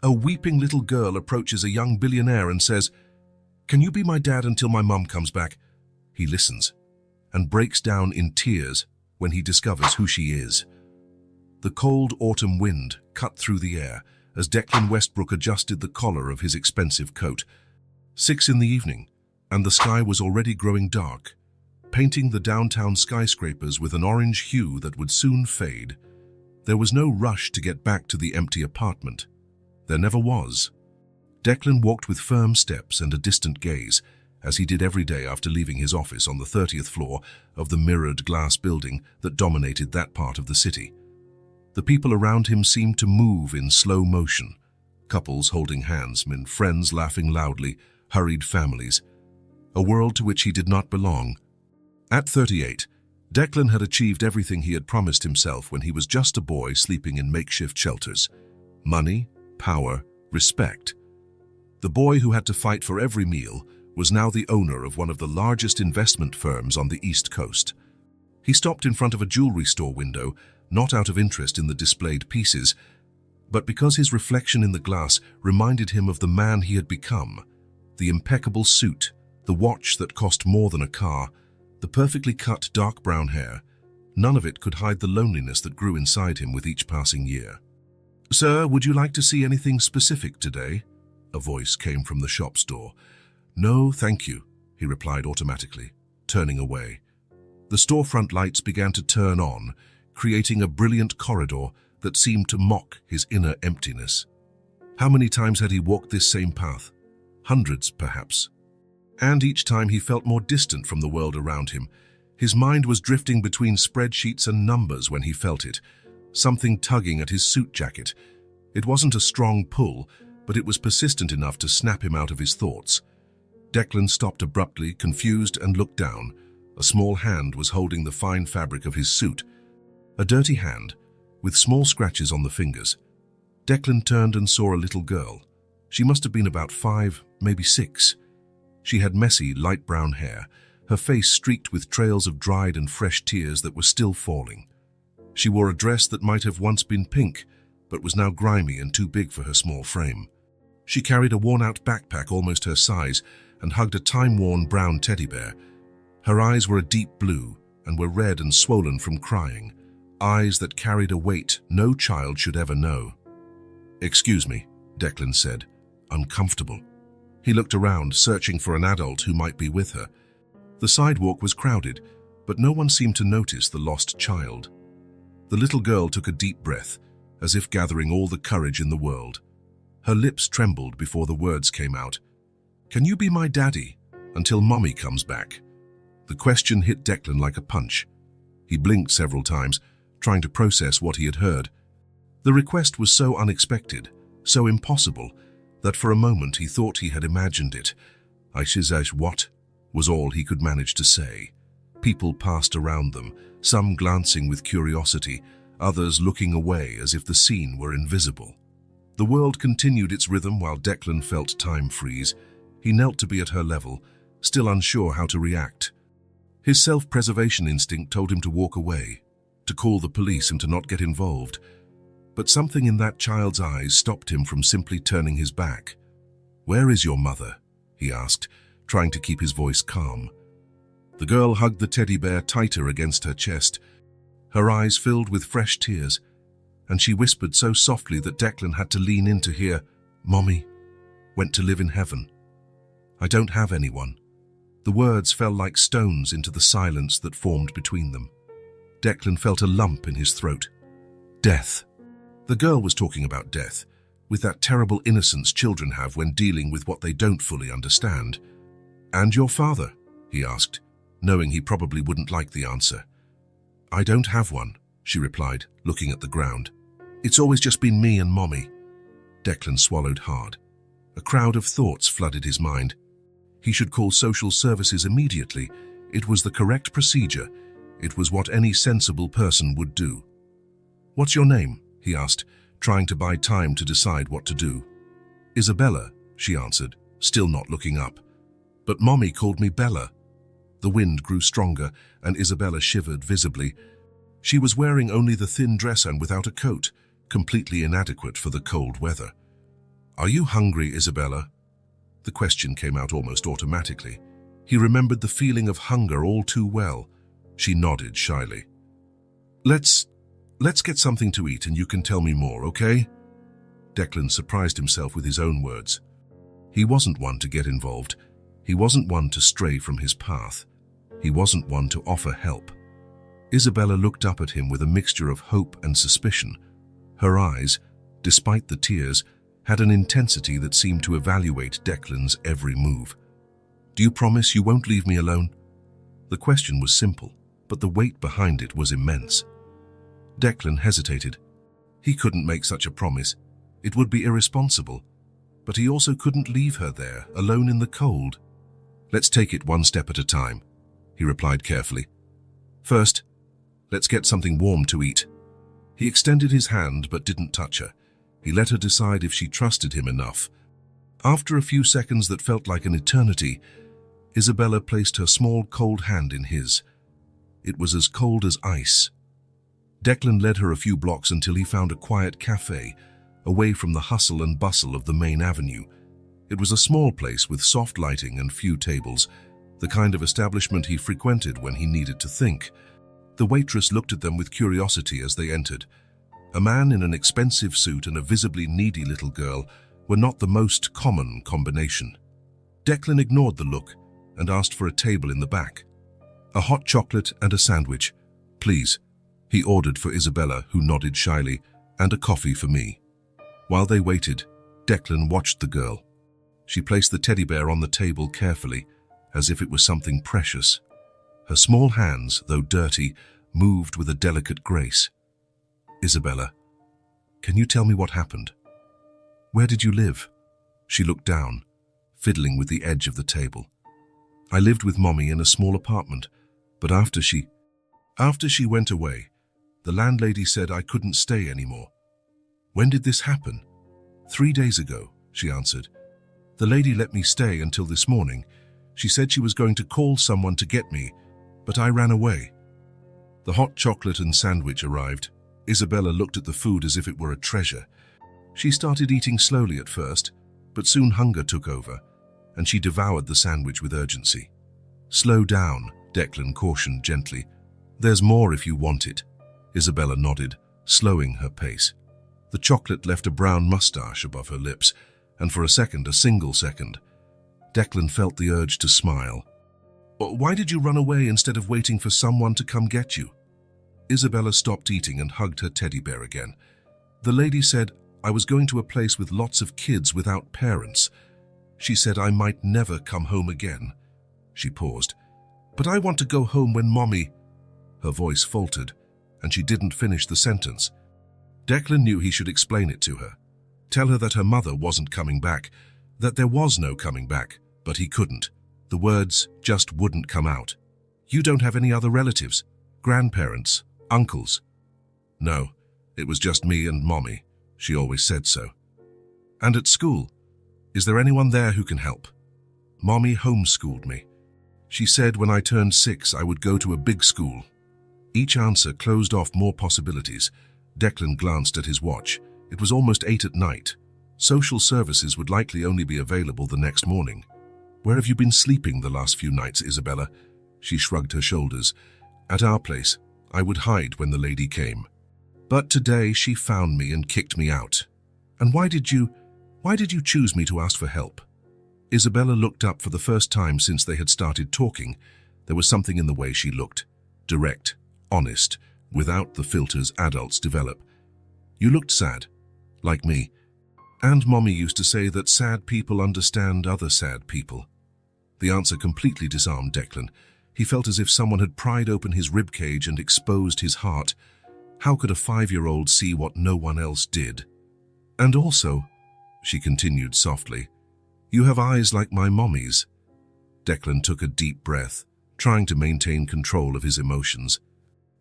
A weeping little girl approaches a young billionaire and says, "Can you be my dad until my mum comes back?" He listens and breaks down in tears when he discovers who she is. The cold autumn wind cut through the air as Declan Westbrook adjusted the collar of his expensive coat. 6 in the evening, and the sky was already growing dark, painting the downtown skyscrapers with an orange hue that would soon fade. There was no rush to get back to the empty apartment. There never was. Declan walked with firm steps and a distant gaze, as he did every day after leaving his office on the 30th floor of the mirrored glass building that dominated that part of the city. The people around him seemed to move in slow motion. Couples holding hands, men, friends laughing loudly, hurried families. A world to which he did not belong. At 38, Declan had achieved everything he had promised himself when he was just a boy sleeping in makeshift shelters. Money, power, respect. The boy who had to fight for every meal was now the owner of one of the largest investment firms on the East Coast. He stopped in front of a jewelry store window, not out of interest in the displayed pieces, but because his reflection in the glass reminded him of the man he had become. The impeccable suit, the watch that cost more than a car, the perfectly cut dark brown hair, none of it could hide the loneliness that grew inside him with each passing year. "Sir, would you like to see anything specific today?" A voice came from the shop's door. "No, thank you," he replied automatically, turning away. The storefront lights began to turn on, creating a brilliant corridor that seemed to mock his inner emptiness. How many times had he walked this same path? Hundreds, perhaps. And each time he felt more distant from the world around him. His mind was drifting between spreadsheets and numbers when he felt it, something tugging at his suit jacket. It wasn't a strong pull, but it was persistent enough to snap him out of his thoughts. Declan stopped abruptly, confused, and looked down. A small hand was holding the fine fabric of his suit. A dirty hand, with small scratches on the fingers. Declan turned and saw a little girl. She must have been about 5, maybe 6. She had messy, light brown hair, her face streaked with trails of dried and fresh tears that were still falling. She wore a dress that might have once been pink, but was now grimy and too big for her small frame. She carried a worn-out backpack almost her size and hugged a time-worn brown teddy bear. Her eyes were a deep blue and were red and swollen from crying, eyes that carried a weight no child should ever know. "Excuse me," Declan said, uncomfortable. He looked around, searching for an adult who might be with her. The sidewalk was crowded, but no one seemed to notice the lost child. The little girl took a deep breath, as if gathering all the courage in the world. Her lips trembled before the words came out. "Can you be my daddy until Mommy comes back?" The question hit Declan like a punch. He blinked several times, trying to process what he had heard. The request was so unexpected, so impossible, that for a moment he thought he had imagined it. What?" was all he could manage to say. People passed around them, some glancing with curiosity, others looking away as if the scene were invisible. The world continued its rhythm while Declan felt time freeze. He knelt to be at her level, still unsure how to react. His self-preservation instinct told him to walk away, to call the police and to not get involved. But something in that child's eyes stopped him from simply turning his back. "Where is your mother?" he asked, trying to keep his voice calm. The girl hugged the teddy bear tighter against her chest. Her eyes filled with fresh tears, and she whispered so softly that Declan had to lean in to hear, "Mommy went to live in heaven. I don't have anyone." The words fell like stones into the silence that formed between them. Declan felt a lump in his throat. Death. The girl was talking about death, with that terrible innocence children have when dealing with what they don't fully understand. "And your father?" he asked, knowing he probably wouldn't like the answer. "I don't have one," she replied, looking at the ground. "It's always just been me and Mommy." Declan swallowed hard. A crowd of thoughts flooded his mind. He should call social services immediately. It was the correct procedure. It was what any sensible person would do. "What's your name?" he asked, trying to buy time to decide what to do. "Isabella," she answered, still not looking up. "But Mommy called me Bella." The wind grew stronger, and Isabella shivered visibly. She was wearing only the thin dress and without a coat, completely inadequate for the cold weather. "Are you hungry, Isabella?" The question came out almost automatically. He remembered the feeling of hunger all too well. She nodded shyly. Let's get something to eat and you can tell me more, okay?" Declan surprised himself with his own words. He wasn't one to get involved. He wasn't one to stray from his path. He wasn't one to offer help. Isabella looked up at him with a mixture of hope and suspicion. Her eyes, despite the tears, had an intensity that seemed to evaluate Declan's every move. "Do you promise you won't leave me alone?" The question was simple, but the weight behind it was immense. Declan hesitated. He couldn't make such a promise. It would be irresponsible. But he also couldn't leave her there, alone in the cold. "Let's take it one step at a time," he replied carefully. "First, let's get something warm to eat." He extended his hand but didn't touch her. He let her decide if she trusted him enough. After a few seconds that felt like an eternity, Isabella placed her small, cold hand in his. It was as cold as ice. Declan led her a few blocks until he found a quiet cafe, away from the hustle and bustle of the main avenue. It was a small place with soft lighting and few tables, the kind of establishment he frequented when he needed to think. The waitress looked at them with curiosity as they entered. A man in an expensive suit and a visibly needy little girl were not the most common combination. Declan ignored the look and asked for a table in the back. "A hot chocolate and a sandwich, please," he ordered for Isabella, who nodded shyly, "and a coffee for me." While they waited, Declan watched the girl. She placed the teddy bear on the table carefully, as if it was something precious. Her small hands, though dirty, moved with a delicate grace. "Isabella, can you tell me what happened? Where did you live?" She looked down, fiddling with the edge of the table. "I lived with Mommy in a small apartment, but after she went away, the landlady said I couldn't stay anymore." "When did this happen?" 3 days ago, she answered. "The lady let me stay until this morning. She said she was going to call someone to get me, but I ran away." The hot chocolate and sandwich arrived. Isabella looked at the food as if it were a treasure. She started eating slowly at first, but soon hunger took over, and she devoured the sandwich with urgency. "Slow down," Declan cautioned gently. "There's more if you want it." Isabella nodded, slowing her pace. The chocolate left a brown mustache above her lips, and for a single second, Declan felt the urge to smile. "Why did you run away instead of waiting for someone to come get you?" Isabella stopped eating and hugged her teddy bear again. "The lady said I was going to a place with lots of kids without parents. She said I might never come home again." She paused. "But I want to go home when Mommy—" Her voice faltered, and she didn't finish the sentence. Declan knew he should explain it to her. Tell her that her mother wasn't coming back, that there was no coming back, but he couldn't. The words just wouldn't come out. "You don't have any other relatives? Grandparents? Uncles?" "No, it was just me and Mommy. She always said so." "And at school? Is there anyone there who can help?" "Mommy homeschooled me. She said when I turned 6 I would go to a big school." Each answer closed off more possibilities. Declan glanced at his watch. It was almost 8 at night. Social services would likely only be available the next morning. "Where have you been sleeping the last few nights, Isabella?" She shrugged her shoulders. "At our place. I would hide when the lady came. But today she found me and kicked me out." "And why did you choose me to ask for help?" Isabella looked up for the first time since they had started talking. There was something in the way she looked. Direct, honest, without the filters adults develop. "You looked sad, like me. And Mommy used to say that sad people understand other sad people." The answer completely disarmed Declan. He felt as if someone had pried open his ribcage and exposed his heart. How could a 5-year-old see what no one else did? "And also," she continued softly, "you have eyes like my Mommy's." Declan took a deep breath, trying to maintain control of his emotions.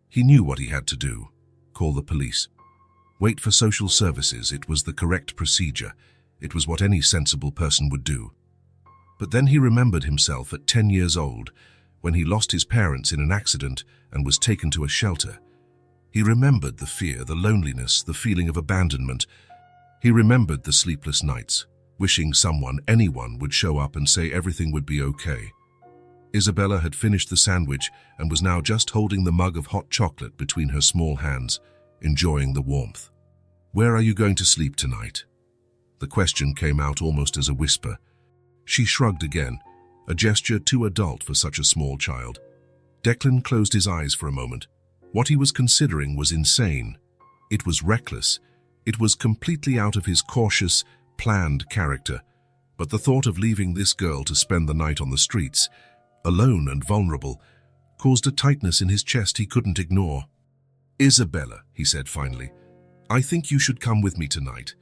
He knew what he had to do. Call the police. Wait for social services. It was the correct procedure. It was what any sensible person would do. But then he remembered himself at 10 years old, when he lost his parents in an accident and was taken to a shelter. He remembered the fear, the loneliness, the feeling of abandonment. He remembered the sleepless nights, wishing anyone would show up and say everything would be okay. Isabella had finished the sandwich and was now just holding the mug of hot chocolate between her small hands, enjoying the warmth. "Where are you going to sleep tonight?" The question came out almost as a whisper. She shrugged again, a gesture too adult for such a small child. Declan closed his eyes for a moment. What he was considering was insane. It was reckless. It was completely out of his cautious, planned character. But the thought of leaving this girl to spend the night on the streets, alone and vulnerable, caused a tightness in his chest he couldn't ignore. "Isabella," he said finally, "I think you should come with me tonight.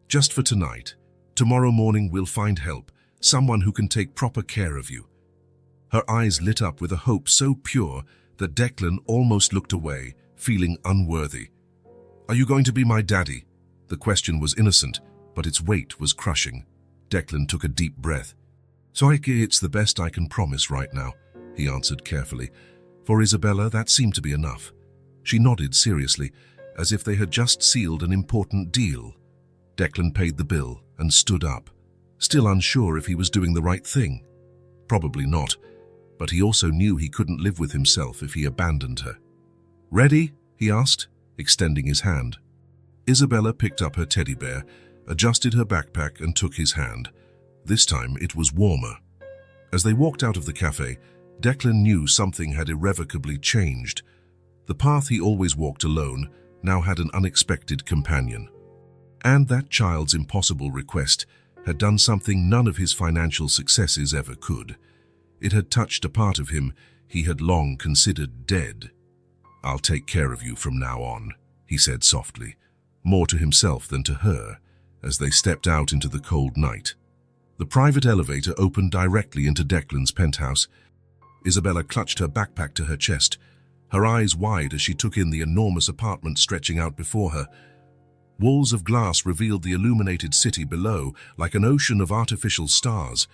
Just for tonight. Tomorrow morning we'll find help, someone who can take proper care of you." Her eyes lit up with a hope so pure that Declan almost looked away, feeling unworthy. "Are you going to be my daddy?" The question was innocent, but its weight was crushing. Declan took a deep breath. "So it's the best I can promise right now," he answered carefully. For Isabella, that seemed to be enough. She nodded seriously, as if they had just sealed an important deal. Declan paid the bill and stood up, still unsure if he was doing the right thing. Probably not, but he also knew he couldn't live with himself if he abandoned her. "Ready?" he asked, extending his hand. Isabella picked up her teddy bear, adjusted her backpack and took his hand. This time it was warmer. As they walked out of the cafe, Declan knew something had irrevocably changed. The path he always walked alone now had an unexpected companion. And that child's impossible request had done something none of his financial successes ever could. It had touched a part of him he had long considered dead. "I'll take care of you from now on," he said softly, more to himself than to her, as they stepped out into the cold night. The private elevator opened directly into Declan's penthouse. Isabella clutched her backpack to her chest, her eyes wide as she took in the enormous apartment stretching out before her. Walls of glass revealed the illuminated city below, like an ocean of artificial stars.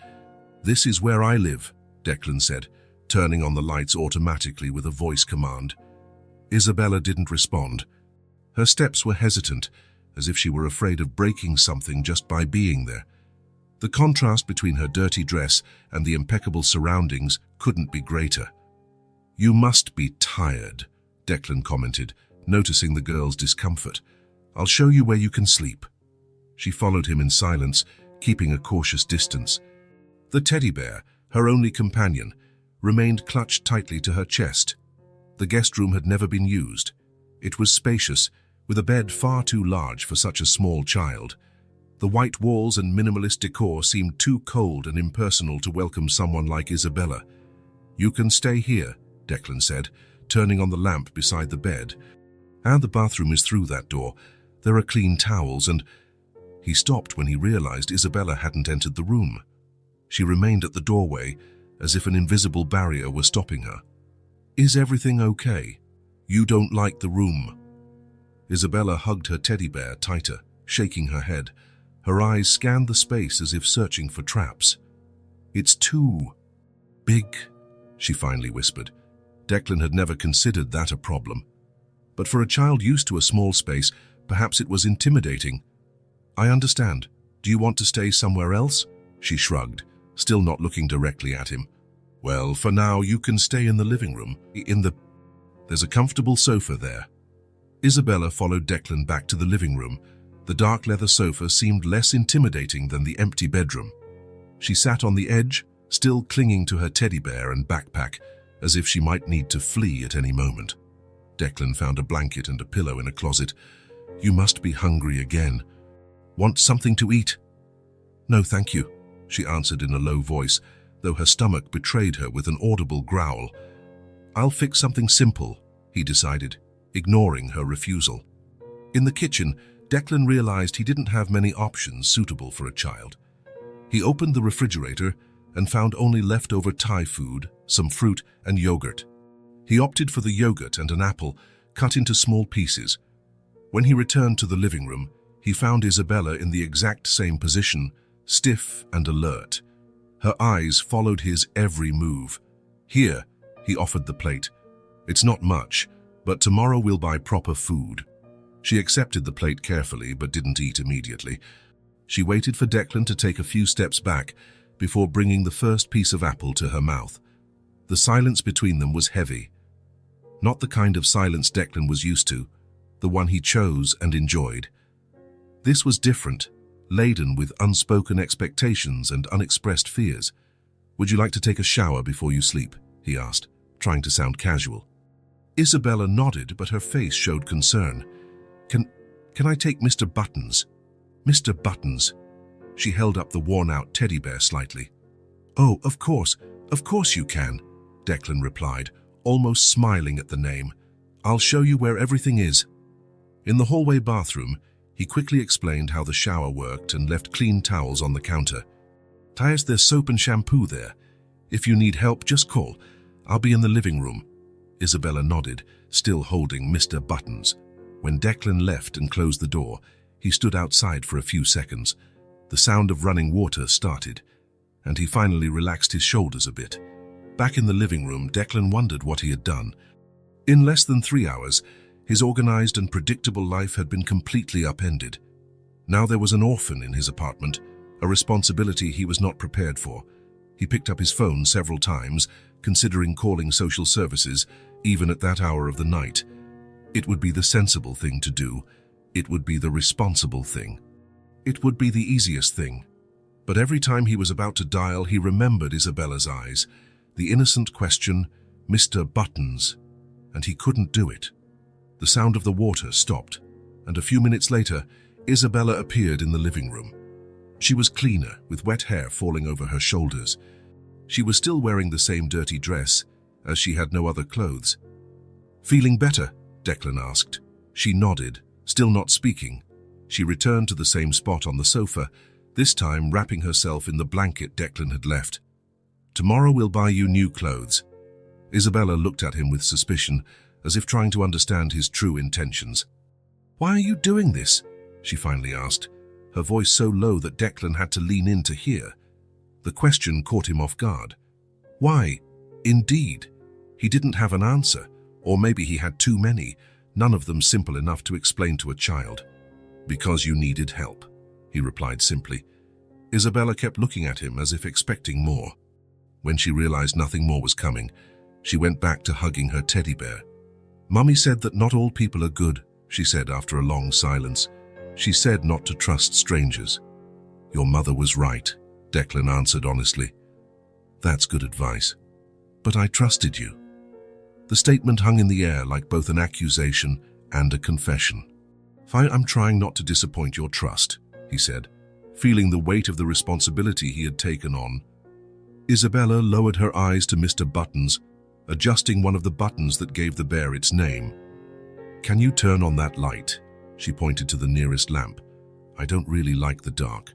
"This is where I live," Declan said, turning on the lights automatically with a voice command. Isabella didn't respond. Her steps were hesitant, as if she were afraid of breaking something just by being there. The contrast between her dirty dress and the impeccable surroundings couldn't be greater. "You must be tired," Declan commented, noticing the girl's discomfort. "I'll show you where you can sleep." She followed him in silence, keeping a cautious distance. The teddy bear, her only companion, remained clutched tightly to her chest. The guest room had never been used. It was spacious, with a bed far too large for such a small child. The white walls and minimalist decor seemed too cold and impersonal to welcome someone like Isabella. "You can stay here," Declan said, turning on the lamp beside the bed. "And the bathroom is through that door. There are clean towels and—" He stopped when he realized Isabella hadn't entered the room. She remained at the doorway, as if an invisible barrier were stopping her. "Is everything okay? You don't like the room?" Isabella hugged her teddy bear tighter, shaking her head. Her eyes scanned the space as if searching for traps. "It's too big," she finally whispered. Declan had never considered that a problem. But for a child used to a small space, perhaps it was intimidating. "I understand. Do you want to stay somewhere else?" She shrugged, still not looking directly at him. "Well, for now you can stay in the living room. There's a comfortable sofa there." Isabella followed Declan back to the living room. The dark leather sofa seemed less intimidating than the empty bedroom. She sat on the edge, still clinging to her teddy bear and backpack, as if she might need to flee at any moment. Declan found a blanket and a pillow in a closet. "You must be hungry again. Want something to eat?" "No, thank you," she answered in a low voice, though her stomach betrayed her with an audible growl. "I'll fix something simple," he decided, ignoring her refusal. In the kitchen, Declan realized he didn't have many options suitable for a child. He opened the refrigerator and found only leftover Thai food, some fruit and yogurt. He opted for the yogurt and an apple, cut into small pieces. When he returned to the living room, he found Isabella in the exact same position, stiff and alert. Her eyes followed his every move. "Here," he offered the plate. "It's not much, but tomorrow we'll buy proper food." She accepted the plate carefully but didn't eat immediately. She waited for Declan to take a few steps back before bringing the first piece of apple to her mouth. The silence between them was heavy. Not the kind of silence Declan was used to, the one he chose and enjoyed. This was different, laden with unspoken expectations and unexpressed fears. "Would you like to take a shower before you sleep?" he asked, trying to sound casual. Isabella nodded, but her face showed concern. Can I take Mr. Buttons?" "Mr. Buttons?" She held up the worn-out teddy bear slightly. "Oh, of course you can," Declan replied, almost smiling at the name. "I'll show you where everything is." In the hallway bathroom, he quickly explained how the shower worked and left clean towels on the counter. "Tyes, there's soap and shampoo there. If you need help, just call. I'll be in the living room." Isabella nodded, still holding Mr. Buttons. When Declan left and closed the door, he stood outside for a few seconds. The sound of running water started, and he finally relaxed his shoulders a bit. Back in the living room, Declan wondered what he had done. In less than 3 hours, his organized and predictable life had been completely upended. Now there was an orphan in his apartment, a responsibility he was not prepared for. He picked up his phone several times, considering calling social services, even at that hour of the night. It would be the sensible thing to do. It would be the responsible thing. It would be the easiest thing. But every time he was about to dial, he remembered Isabella's eyes, the innocent question, "Mr. Buttons," and he couldn't do it. The sound of the water stopped, and a few minutes later, Isabella appeared in the living room. She was cleaner, with wet hair falling over her shoulders. She was still wearing the same dirty dress, as she had no other clothes. "Feeling better?" Declan asked. She nodded, still not speaking. She returned to the same spot on the sofa, this time wrapping herself in the blanket Declan had left. "Tomorrow we'll buy you new clothes." Isabella looked at him with suspicion, as if trying to understand his true intentions. "Why are you doing this?" she finally asked, her voice so low that Declan had to lean in to hear. The question caught him off guard. Why? Indeed. He didn't have an answer, or maybe he had too many, none of them simple enough to explain to a child. "Because you needed help," he replied simply. Isabella kept looking at him as if expecting more. When she realized nothing more was coming, she went back to hugging her teddy bear. "Mummy said that not all people are good," she said after a long silence. "She said not to trust strangers." "Your mother was right," Declan answered honestly. "That's good advice. But I trusted you." The statement hung in the air like both an accusation and a confession. "I'm trying not to disappoint your trust," he said, feeling the weight of the responsibility he had taken on. Isabella lowered her eyes to Mr. Buttons, adjusting one of the buttons that gave the bear its name. "Can you turn on that light?" She pointed to the nearest lamp. "I don't really like the dark."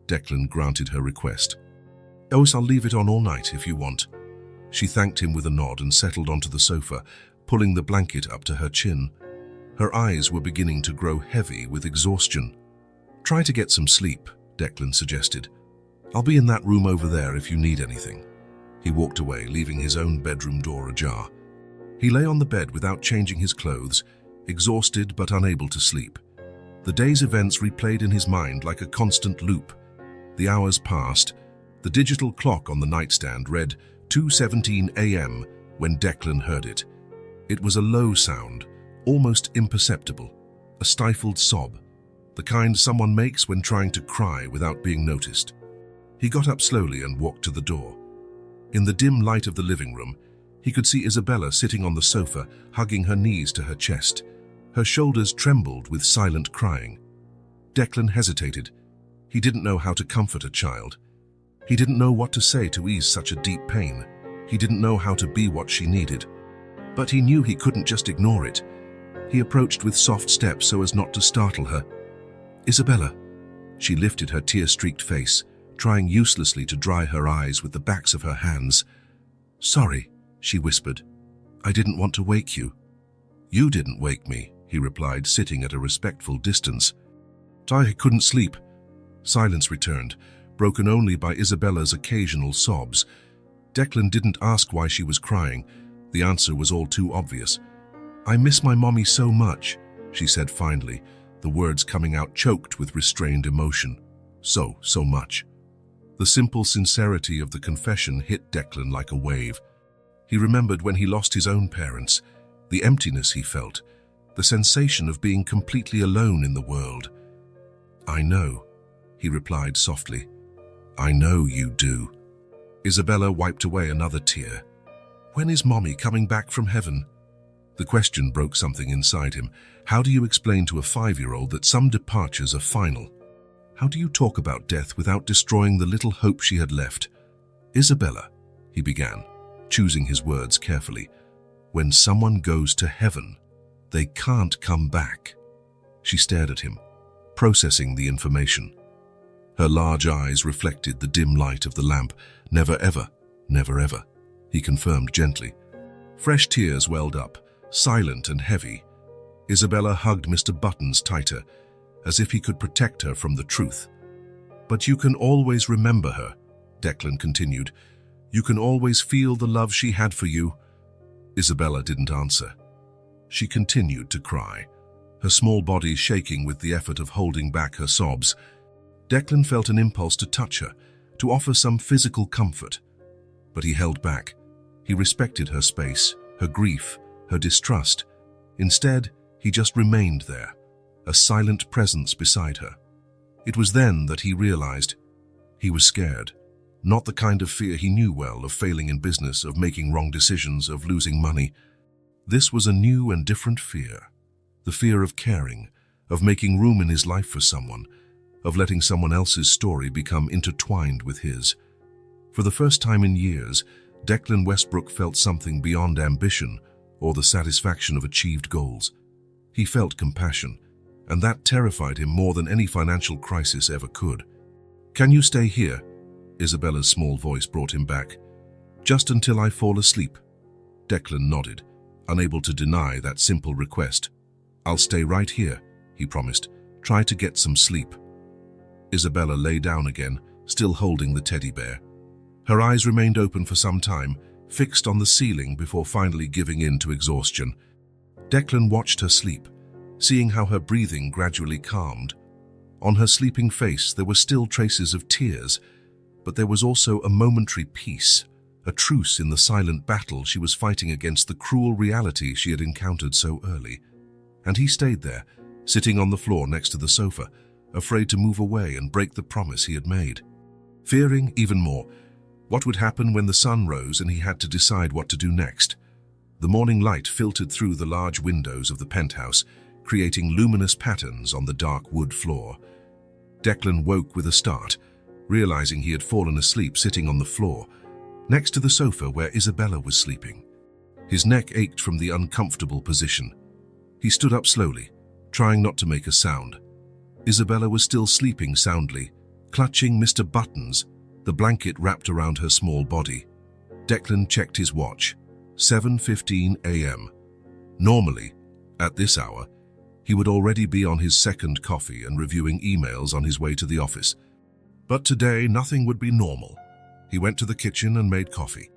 Declan granted her request. "Oh, I'll leave it on all night if you want." She thanked him with a nod and settled onto the sofa, pulling the blanket up to her chin. Her eyes were beginning to grow heavy with exhaustion. "Try to get some sleep," Declan suggested. "I'll be in that room over there if you need anything." He walked away, leaving his own bedroom door ajar. He lay on the bed without changing his clothes, exhausted but unable to sleep. The day's events replayed in his mind like a constant loop. The hours passed. The digital clock on the nightstand read 2:17 a.m. when Declan heard it. It was a low sound, almost imperceptible, a stifled sob, the kind someone makes when trying to cry without being noticed. He got up slowly and walked to the door. In the dim light of the living room, he could see Isabella sitting on the sofa, hugging her knees to her chest. Her shoulders trembled with silent crying. Declan hesitated. He didn't know how to comfort a child. He didn't know what to say to ease such a deep pain. He didn't know how to be what she needed. But he knew he couldn't just ignore it. He approached with soft steps so as not to startle her. "Isabella." She lifted her tear-streaked face, trying uselessly to dry her eyes with the backs of her hands. "Sorry," she whispered. "I didn't want to wake you." "You didn't wake me," he replied, sitting at a respectful distance. "I couldn't sleep." Silence returned, broken only by Isabella's occasional sobs. Declan didn't ask why she was crying. The answer was all too obvious. "I miss my mommy so much," she said finally, the words coming out choked with restrained emotion. So much. The simple sincerity of the confession hit Declan like a wave. He remembered when he lost his own parents, the emptiness he felt, the sensation of being completely alone in the world. "I know," he replied softly. "I know you do." Isabella wiped away another tear. "When is Mommy coming back from heaven?" The question broke something inside him. How do you explain to a 5-year-old that some departures are final? How do you talk about death without destroying the little hope she had left? "Isabella," he began, choosing his words carefully, "when someone goes to heaven, they can't come back." She stared at him, processing the information. Her large eyes reflected the dim light of the lamp. "Never ever, never ever," he confirmed gently. Fresh tears welled up, silent and heavy. Isabella hugged Mr. Buttons tighter, as if he could protect her from the truth. "But you can always remember her," Declan continued. "You can always feel the love she had for you." Isabella didn't answer. She continued to cry, her small body shaking with the effort of holding back her sobs. Declan felt an impulse to touch her, to offer some physical comfort. But he held back. He respected her space, her grief, her distrust. Instead, he just remained there, a silent presence beside her. It was then that he realized he was scared. Not the kind of fear he knew well, of failing in business, of making wrong decisions, of losing money. This was a new and different fear. The fear of caring, of making room in his life for someone, of letting someone else's story become intertwined with his. For the first time in years, Declan Westbrook felt something beyond ambition or the satisfaction of achieved goals. He felt compassion, and that terrified him more than any financial crisis ever could. "Can you stay here?" Isabella's small voice brought him back. "Just until I fall asleep." Declan nodded, unable to deny that simple request. "I'll stay right here," he promised. "Try to get some sleep." Isabella lay down again, still holding the teddy bear. Her eyes remained open for some time, fixed on the ceiling before finally giving in to exhaustion. Declan watched her sleep, seeing how her breathing gradually calmed. On her sleeping face there were still traces of tears, but there was also a momentary peace, a truce in the silent battle she was fighting against the cruel reality she had encountered so early. And he stayed there, sitting on the floor next to the sofa, afraid to move away and break the promise he had made. Fearing even more what would happen when the sun rose and he had to decide what to do next. The morning light filtered through the large windows of the penthouse, creating luminous patterns on the dark wood floor. Declan woke with a start, realizing he had fallen asleep sitting on the floor, next to the sofa where Isabella was sleeping. His neck ached from the uncomfortable position. He stood up slowly, trying not to make a sound. Isabella was still sleeping soundly, clutching Mr. Buttons, the blanket wrapped around her small body. Declan checked his watch. 7:15 a.m. Normally, at this hour, he would already be on his second coffee and reviewing emails on his way to the office. But today, nothing would be normal. He went to the kitchen and made coffee.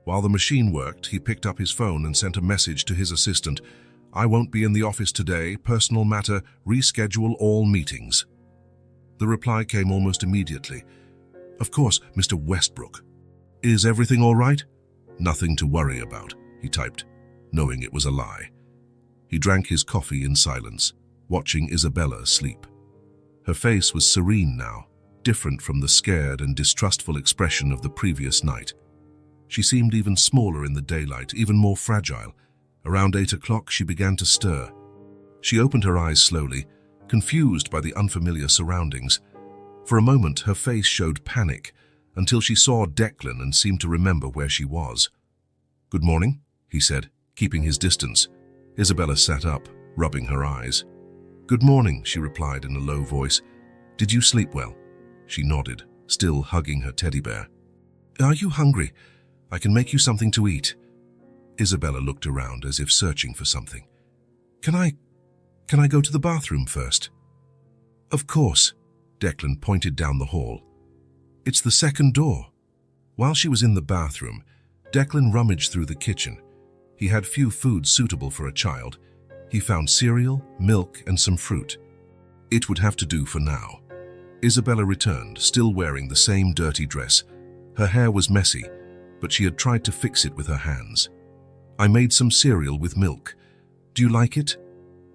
While the machine worked, he picked up his phone and sent a message to his assistant. "I won't be in the office today. Personal matter. Reschedule all meetings." The reply came almost immediately. "Of course, Mr. Westbrook. Is everything all right?" "Nothing to worry about," he typed, knowing it was a lie. He drank his coffee in silence, watching Isabella sleep. Her face was serene now, different from the scared and distrustful expression of the previous night. She seemed even smaller in the daylight, even more fragile. Around 8 o'clock, she began to stir. She opened her eyes slowly, confused by the unfamiliar surroundings. For a moment, her face showed panic, until she saw Declan and seemed to remember where she was. "Good morning," he said, keeping his distance. Isabella sat up, rubbing her eyes. "Good morning," she replied in a low voice. "Did you sleep well?" She nodded, still hugging her teddy bear. "Are you hungry? I can make you something to eat." Isabella looked around as if searching for something. Can I go to the bathroom first?" "Of course." Declan pointed down the hall. "It's the second door." While she was in the bathroom, Declan rummaged through the kitchen. He had few foods suitable for a child. He found cereal, milk, and some fruit. It would have to do for now. Isabella returned, still wearing the same dirty dress. Her hair was messy, but she had tried to fix it with her hands. "I made some cereal with milk. Do you like it?"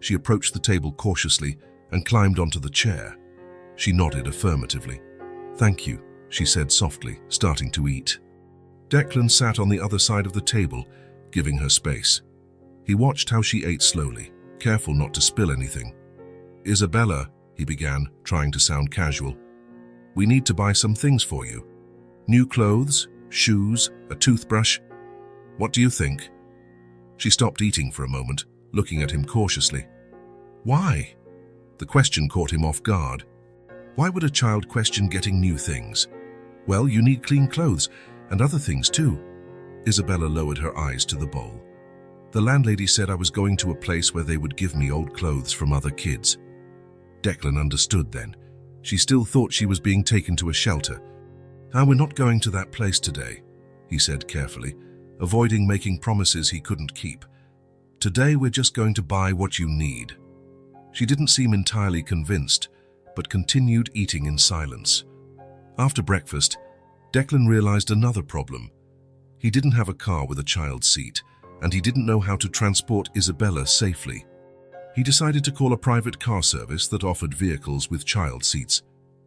She approached the table cautiously and climbed onto the chair. She nodded affirmatively. "Thank you," she said softly, starting to eat. Declan sat on the other side of the table, giving her space. He watched how she ate slowly, careful not to spill anything. "Isabella," he began, trying to sound casual, "we need to buy some things for you. New clothes, shoes, a toothbrush. What do you think?" She stopped eating for a moment, looking at him cautiously. "Why?" The question caught him off guard. Why would a child question getting new things? "Well, you need clean clothes, and other things too." Isabella lowered her eyes to the bowl. "The landlady said I was going to a place where they would give me old clothes from other kids." Declan understood then. She still thought she was being taken to a shelter. "We're not going to that place today," he said carefully, avoiding making promises he couldn't keep. "Today we're just going to buy what you need." She didn't seem entirely convinced, but continued eating in silence. After breakfast, Declan realized another problem. He didn't have a car with a child seat, and he didn't know how to transport Isabella safely. He decided to call a private car service that offered vehicles with child seats.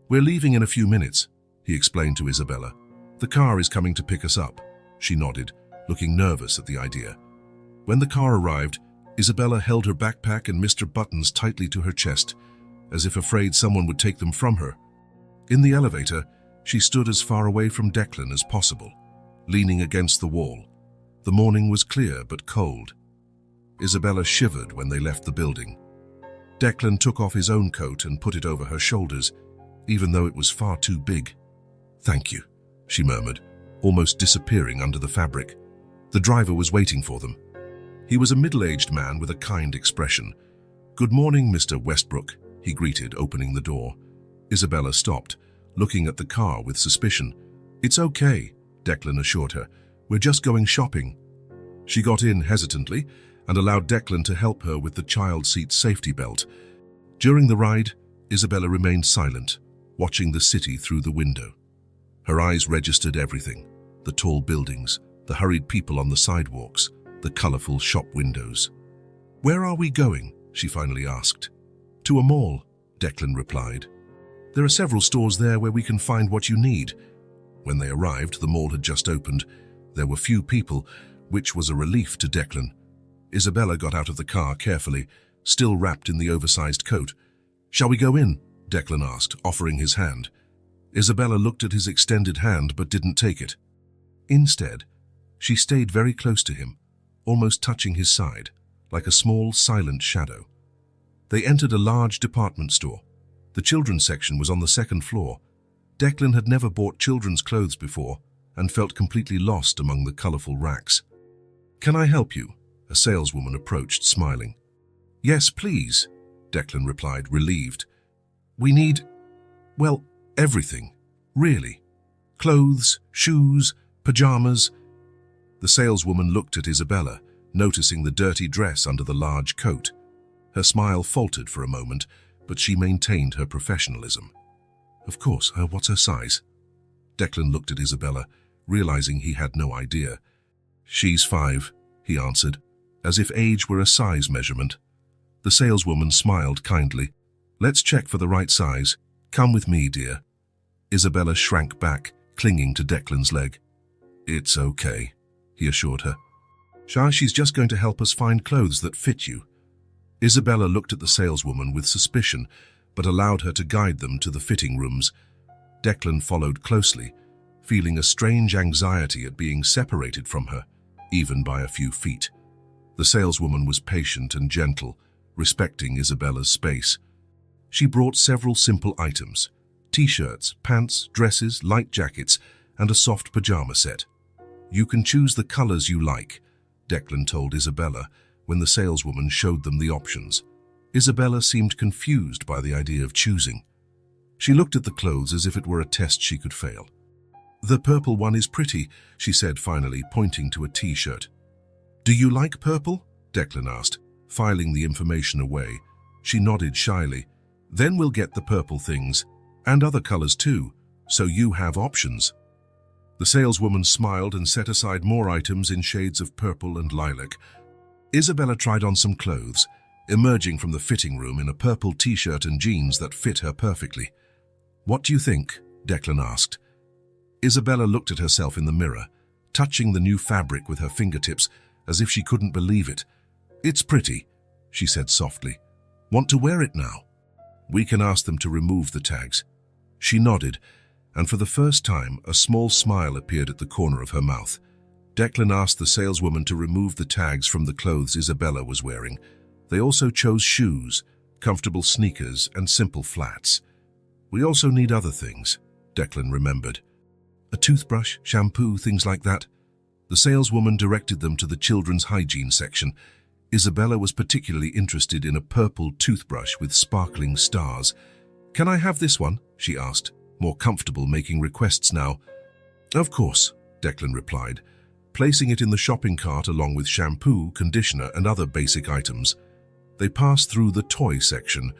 "We're leaving in a few minutes," he explained to Isabella. "The car is coming to pick us up." She nodded, looking nervous at the idea. When the car arrived, Isabella held her backpack and Mr. Buttons tightly to her chest, as if afraid someone would take them from her. In the elevator, she stood as far away from Declan as possible, leaning against the wall. The morning was clear but cold. Isabella shivered when they left the building. Declan took off his own coat and put it over her shoulders, even though it was far too big. "Thank you," she murmured, almost disappearing under the fabric. The driver was waiting for them. He was a middle-aged man with a kind expression. "Good morning, Mr. Westbrook," he greeted, opening the door. Isabella stopped, looking at the car with suspicion. "It's okay," Declan assured her. "We're just going shopping." She got in hesitantly and allowed Declan to help her with the child seat safety belt. During the ride, Isabella remained silent, watching the city through the window. Her eyes registered everything: the tall buildings, the hurried people on the sidewalks, the colorful shop windows. "Where are we going?" she finally asked. "To a mall," Declan replied. "There are several stores there where we can find what you need." When they arrived, the mall had just opened. There were few people, which was a relief to Declan. Isabella got out of the car carefully, still wrapped in the oversized coat. "Shall we go in?" Declan asked, offering his hand. Isabella looked at his extended hand but didn't take it. Instead, she stayed very close to him, almost touching his side, like a small, silent shadow. They entered a large department store. The children's section was on the second floor. Declan had never bought children's clothes before and felt completely lost among the colorful racks. "Can I help you?" A saleswoman approached, smiling. "Yes, please," Declan replied, relieved. "We need, well, everything, really. Clothes, shoes, pajamas." The saleswoman looked at Isabella, noticing the dirty dress under the large coat. Her smile faltered for a moment, but she maintained her professionalism. "Of course, what's her size?" Declan looked at Isabella, realizing he had no idea. "She's 5, he answered, as if age were a size measurement. The saleswoman smiled kindly. "Let's check for the right size. Come with me, dear." Isabella shrank back, clinging to Declan's leg. "It's okay," he assured her. "She's just going to help us find clothes that fit you." Isabella looked at the saleswoman with suspicion, but allowed her to guide them to the fitting rooms. Declan followed closely, feeling a strange anxiety at being separated from her, even by a few feet. The saleswoman was patient and gentle, respecting Isabella's space. She brought several simple items: t-shirts, pants, dresses, light jackets, and a soft pajama set. "You can choose the colors you like," Declan told Isabella when the saleswoman showed them the options. Isabella seemed confused by the idea of choosing. She looked at the clothes as if it were a test she could fail. "The purple one is pretty," she said finally, pointing to a t-shirt. "Do you like purple?" Declan asked, filing the information away. She nodded shyly. "Then we'll get the purple things." And other colors too, so you have options. The saleswoman smiled and set aside more items in shades of purple and lilac. Isabella tried on some clothes, emerging from the fitting room in a purple t-shirt and jeans that fit her perfectly. "What do you think?" Declan asked. Isabella looked at herself in the mirror, touching the new fabric with her fingertips as if she couldn't believe it. "It's pretty," she said softly. "Want to wear it now? We can ask them to remove the tags." She nodded, and for the first time, a small smile appeared at the corner of her mouth. Declan asked the saleswoman to remove the tags from the clothes Isabella was wearing. They also chose shoes, comfortable sneakers, and simple flats. "We also need other things," Declan remembered. "A toothbrush, shampoo, things like that." The saleswoman directed them to the children's hygiene section. Isabella was particularly interested in a purple toothbrush with sparkling stars. "Can I have this one?" she asked, more comfortable making requests now. "Of course," Declan replied, placing it in the shopping cart along with shampoo, conditioner, and other basic items. They passed through the toy section,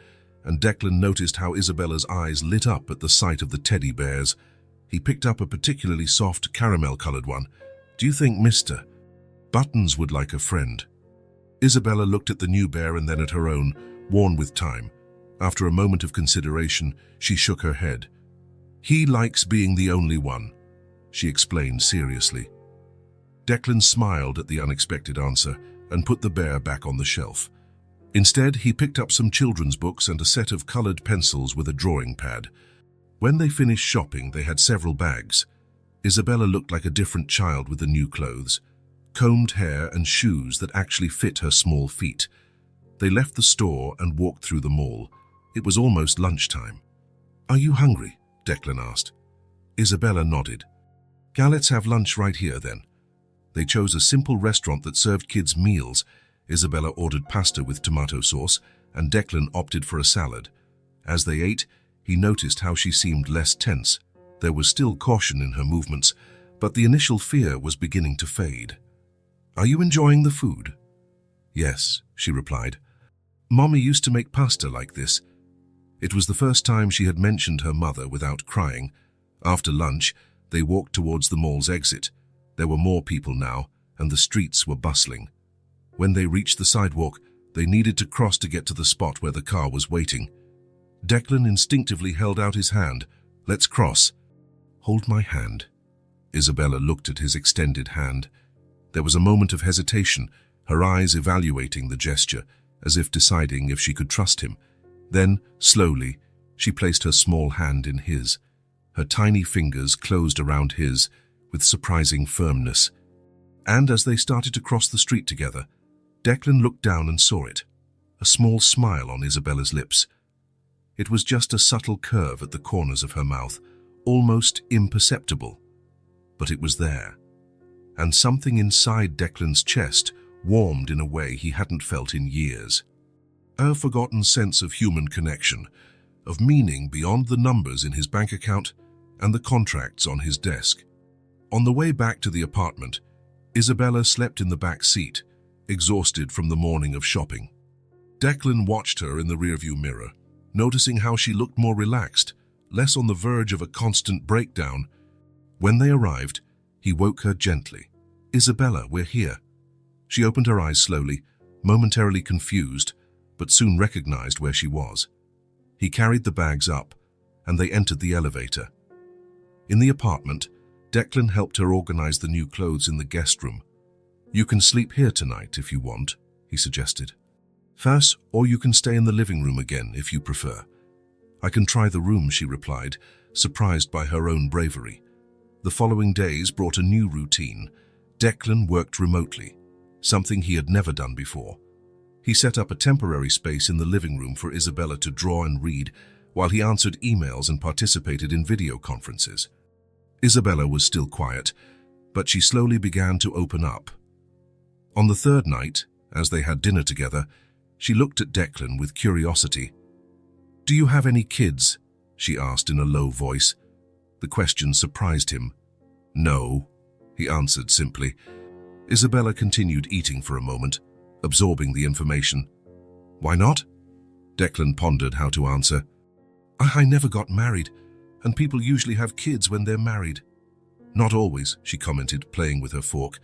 and Declan noticed how Isabella's eyes lit up at the sight of the teddy bears. He picked up a particularly soft caramel-colored one. "Do you think Mr. Buttons would like a friend?" Isabella looked at the new bear and then at her own, worn with time. After a moment of consideration, she shook her head. "He likes being the only one," she explained seriously. Declan smiled at the unexpected answer and put the bear back on the shelf. Instead, he picked up some children's books and a set of colored pencils with a drawing pad. When they finished shopping, they had several bags. Isabella looked like a different child with the new clothes, combed hair and shoes that actually fit her small feet. They left the store and walked through the mall. It was almost lunchtime. "Are you hungry?" Declan asked. Isabella nodded. "Let's have lunch right here then." They chose a simple restaurant that served kids meals. Isabella ordered pasta with tomato sauce, and Declan opted for a salad. As they ate, he noticed how she seemed less tense. There was still caution in her movements, but the initial fear was beginning to fade. "Are you enjoying the food?" "Yes," she replied. "Mommy used to make pasta like this." It was the first time she had mentioned her mother without crying. After lunch, they walked towards the mall's exit. There were more people now, and the streets were bustling. When they reached the sidewalk, they needed to cross to get to the spot where the car was waiting. Declan instinctively held out his hand. "Let's cross." "Hold my hand." Isabella looked at his extended hand. There was a moment of hesitation, her eyes evaluating the gesture, as if deciding if she could trust him. Then, slowly, she placed her small hand in his. Her tiny fingers closed around his with surprising firmness. And as they started to cross the street together, Declan looked down and saw it, a small smile on Isabella's lips. It was just a subtle curve at the corners of her mouth, almost imperceptible. But it was there, and something inside Declan's chest warmed in a way he hadn't felt in years. A forgotten sense of human connection, of meaning beyond the numbers in his bank account and the contracts on his desk. On the way back to the apartment, Isabella slept in the back seat, exhausted from the morning of shopping. Declan watched her in the rearview mirror, noticing how she looked more relaxed, less on the verge of a constant breakdown. When they arrived, he woke her gently. "Isabella, we're here." She opened her eyes slowly, momentarily confused, but soon recognized where she was. He carried the bags up, and they entered the elevator. In the apartment, Declan helped her organize the new clothes in the guest room. "You can sleep here tonight if you want," he suggested. "Fas, or you can stay in the living room again if you prefer." "I can try the room," she replied, surprised by her own bravery. The following days brought a new routine. Declan worked remotely, something he had never done before. He set up a temporary space in the living room for Isabella to draw and read, while he answered emails and participated in video conferences. Isabella was still quiet, but she slowly began to open up. On the third night, as they had dinner together, she looked at Declan with curiosity. "Do you have any kids?" she asked in a low voice. The question surprised him. "No," he answered simply. Isabella continued eating for a moment, absorbing the information. "Why not?" Declan pondered how to answer. I never got married, and people usually have kids when they're married." "Not always," she commented, playing with her fork.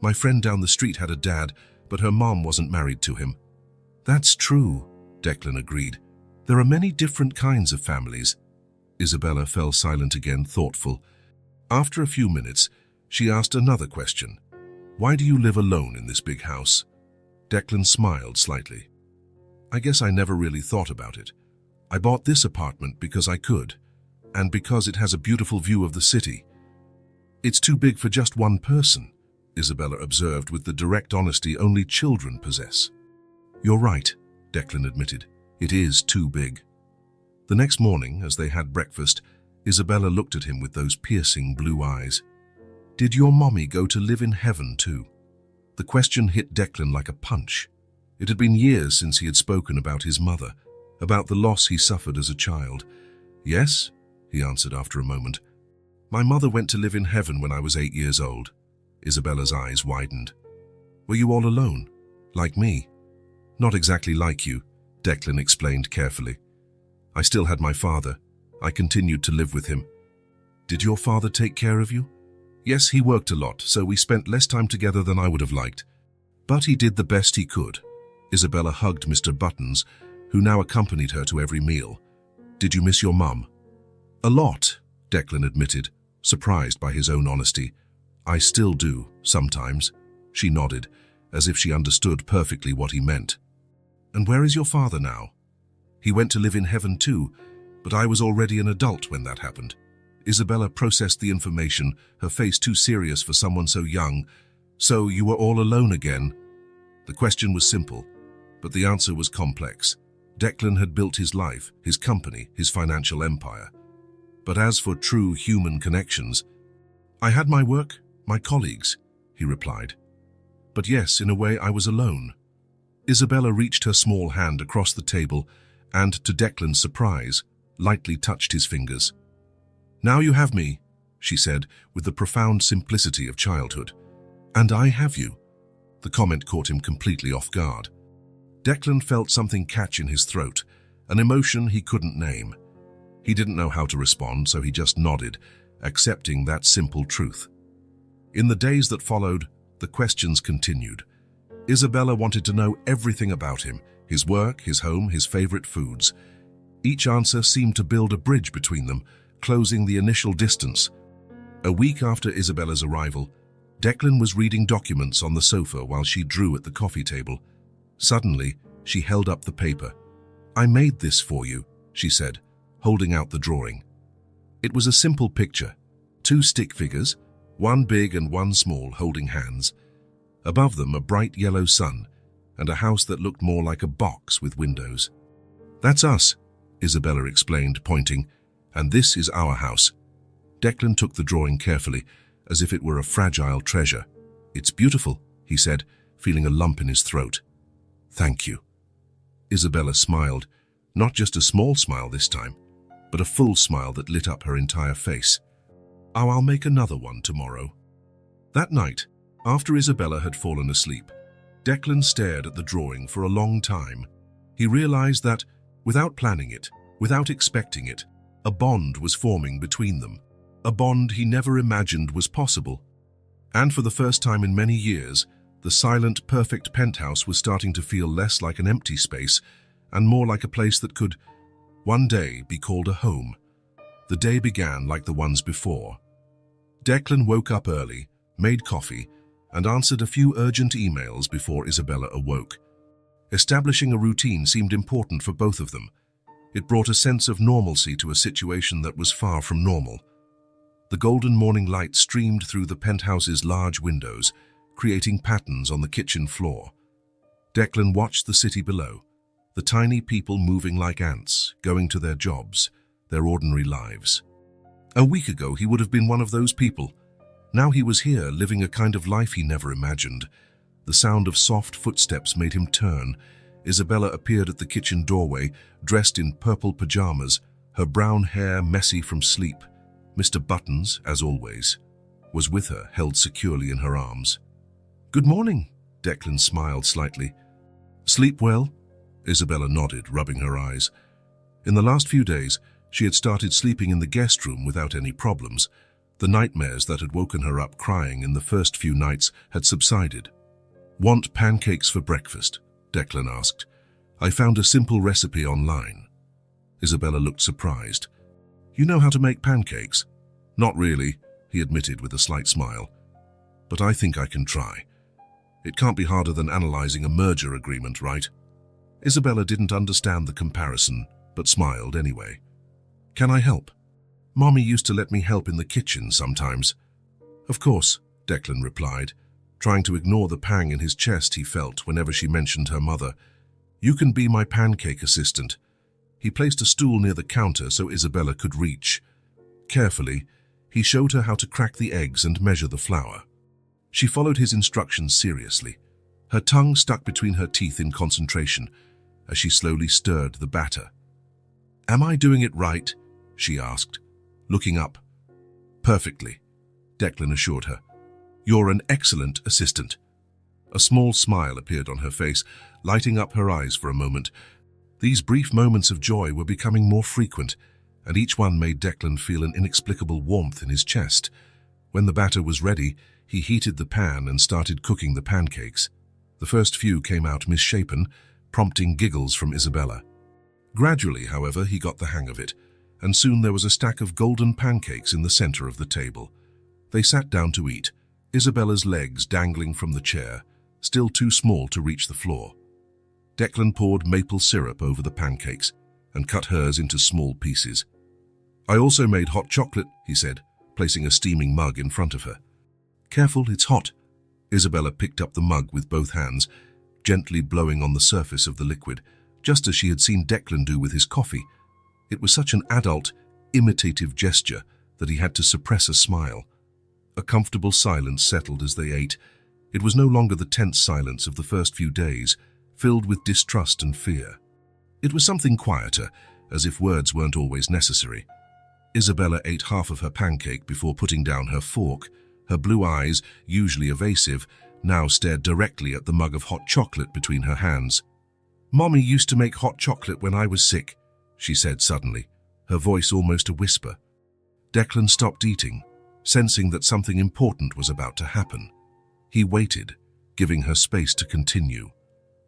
"My friend down the street had a dad, but her mom wasn't married to him." "That's true," Declan agreed. "There are many different kinds of families." Isabella fell silent again, thoughtful. After a few minutes, she asked another question. "Why do you live alone in this big house?" Declan smiled slightly. "I guess I never really thought about it. I bought this apartment because I could, and because it has a beautiful view of the city. It's too big for just one person," Isabella observed with the direct honesty only children possess. "You're right," Declan admitted. "It is too big." The next morning, as they had breakfast, Isabella looked at him with those piercing blue eyes. "Did your mommy go to live in heaven too?" The question hit Declan like a punch. It had been years since he had spoken about his mother, about the loss he suffered as a child. "Yes," he answered after a moment. "My mother went to live in heaven when I was 8 years old." Isabella's eyes widened. "Were you all alone? Like me?" "Not exactly like you," Declan explained carefully. "I still had my father. I continued to live with him." "Did your father take care of you?" "Yes, he worked a lot, so we spent less time together than I would have liked. But he did the best he could." Isabella hugged Mr. Buttons, who now accompanied her to every meal. "Did you miss your mum?" "A lot," Declan admitted, surprised by his own honesty. "I still do, sometimes." She nodded, as if she understood perfectly what he meant. "And where is your father now?" "He went to live in heaven too, but I was already an adult when that happened." Isabella processed the information, her face too serious for someone so young. "So you were all alone again?" The question was simple, but the answer was complex. Declan had built his life, his company, his financial empire. But as for true human connections, "I had my work, my colleagues," he replied. "But yes, in a way I was alone." Isabella reached her small hand across the table and, to Declan's surprise, lightly touched his fingers. "Now you have me," she said, with the profound simplicity of childhood. "And I have you." The comment caught him completely off guard. Declan felt something catch in his throat, an emotion he couldn't name. He didn't know how to respond, so he just nodded, accepting that simple truth. In the days that followed, the questions continued. Isabella wanted to know everything about him, his work, his home, his favorite foods. Each answer seemed to build a bridge between them, closing the initial distance. A week after Isabella's arrival, Declan was reading documents on the sofa while she drew at the coffee table. Suddenly, she held up the paper. "I made this for you," she said, holding out the drawing. It was a simple picture. 2 stick figures, one big and one small, holding hands. Above them, a bright yellow sun, and a house that looked more like a box with windows. "That's us," Isabella explained, pointing, "and this is our house." Declan took the drawing carefully, as if it were a fragile treasure. "It's beautiful," he said, feeling a lump in his throat. "Thank you." Isabella smiled, not just a small smile this time, but a full smile that lit up her entire face. "Oh, I'll make another one tomorrow." That night, after Isabella had fallen asleep, Declan stared at the drawing for a long time. He realized that, without planning it, without expecting it, a bond was forming between them. A bond he never imagined was possible. And for the first time in many years, the silent, perfect penthouse was starting to feel less like an empty space and more like a place that could, one day, be called a home. The day began like the ones before. Declan woke up early, made coffee, and answered a few urgent emails before Isabella awoke. Establishing a routine seemed important for both of them. It brought a sense of normalcy to a situation that was far from normal. The golden morning light streamed through the penthouse's large windows, creating patterns on the kitchen floor. Declan watched the city below, the tiny people moving like ants, going to their jobs, their ordinary lives. A week ago, he would have been one of those people. Now he was here, living a kind of life he never imagined. The sound of soft footsteps made him turn. Isabella appeared at the kitchen doorway, dressed in purple pajamas, her brown hair messy from sleep. Mr. Buttons, as always, was with her, held securely in her arms. "Good morning," Declan smiled slightly. "Sleep well?" Isabella nodded, rubbing her eyes. In the last few days, She had started sleeping in the guest room without any problems. The nightmares that had woken her up crying in the first few nights had subsided. "Want pancakes for breakfast?" Declan asked. "I found a simple recipe online." Isabella looked surprised. "You know how to make pancakes?" "Not really," he admitted with a slight smile. "But I think I can try. It can't be harder than analyzing a merger agreement, right?" Isabella didn't understand the comparison, but smiled anyway. "Can I help? Mommy used to let me help in the kitchen sometimes." "Of course," Declan replied, trying to ignore the pang in his chest he felt whenever she mentioned her mother. "You can be my pancake assistant." He placed a stool near the counter so Isabella could reach. Carefully, he showed her how to crack the eggs and measure the flour. She followed his instructions seriously, her tongue stuck between her teeth in concentration as she slowly stirred the batter. "Am I doing it right?" she asked, looking up. "Perfectly," Declan assured her. "You're an excellent assistant." A small smile appeared on her face, lighting up her eyes for a moment. These brief moments of joy were becoming more frequent, and each one made Declan feel an inexplicable warmth in his chest. When the batter was ready, he heated the pan and started cooking the pancakes. The first few came out misshapen, prompting giggles from Isabella. Gradually, however, he got the hang of it, and soon there was a stack of golden pancakes in the center of the table. They sat down to eat, Isabella's legs dangling from the chair, still too small to reach the floor. Declan poured maple syrup over the pancakes and cut hers into small pieces. "I also made hot chocolate," he said, placing a steaming mug in front of her. "Careful, it's hot." Isabella picked up the mug with both hands, gently blowing on the surface of the liquid, just as she had seen Declan do with his coffee. It was such an adult, imitative gesture that he had to suppress a smile. A comfortable silence settled as they ate. It was no longer the tense silence of the first few days, filled with distrust and fear. It was something quieter, as if words weren't always necessary. Isabella ate half of her pancake before putting down her fork. Her blue eyes, usually evasive, now stared directly at the mug of hot chocolate between her hands. "Mommy used to make hot chocolate when I was sick," she said suddenly, her voice almost a whisper. Declan stopped eating, sensing that something important was about to happen. He waited, giving her space to continue.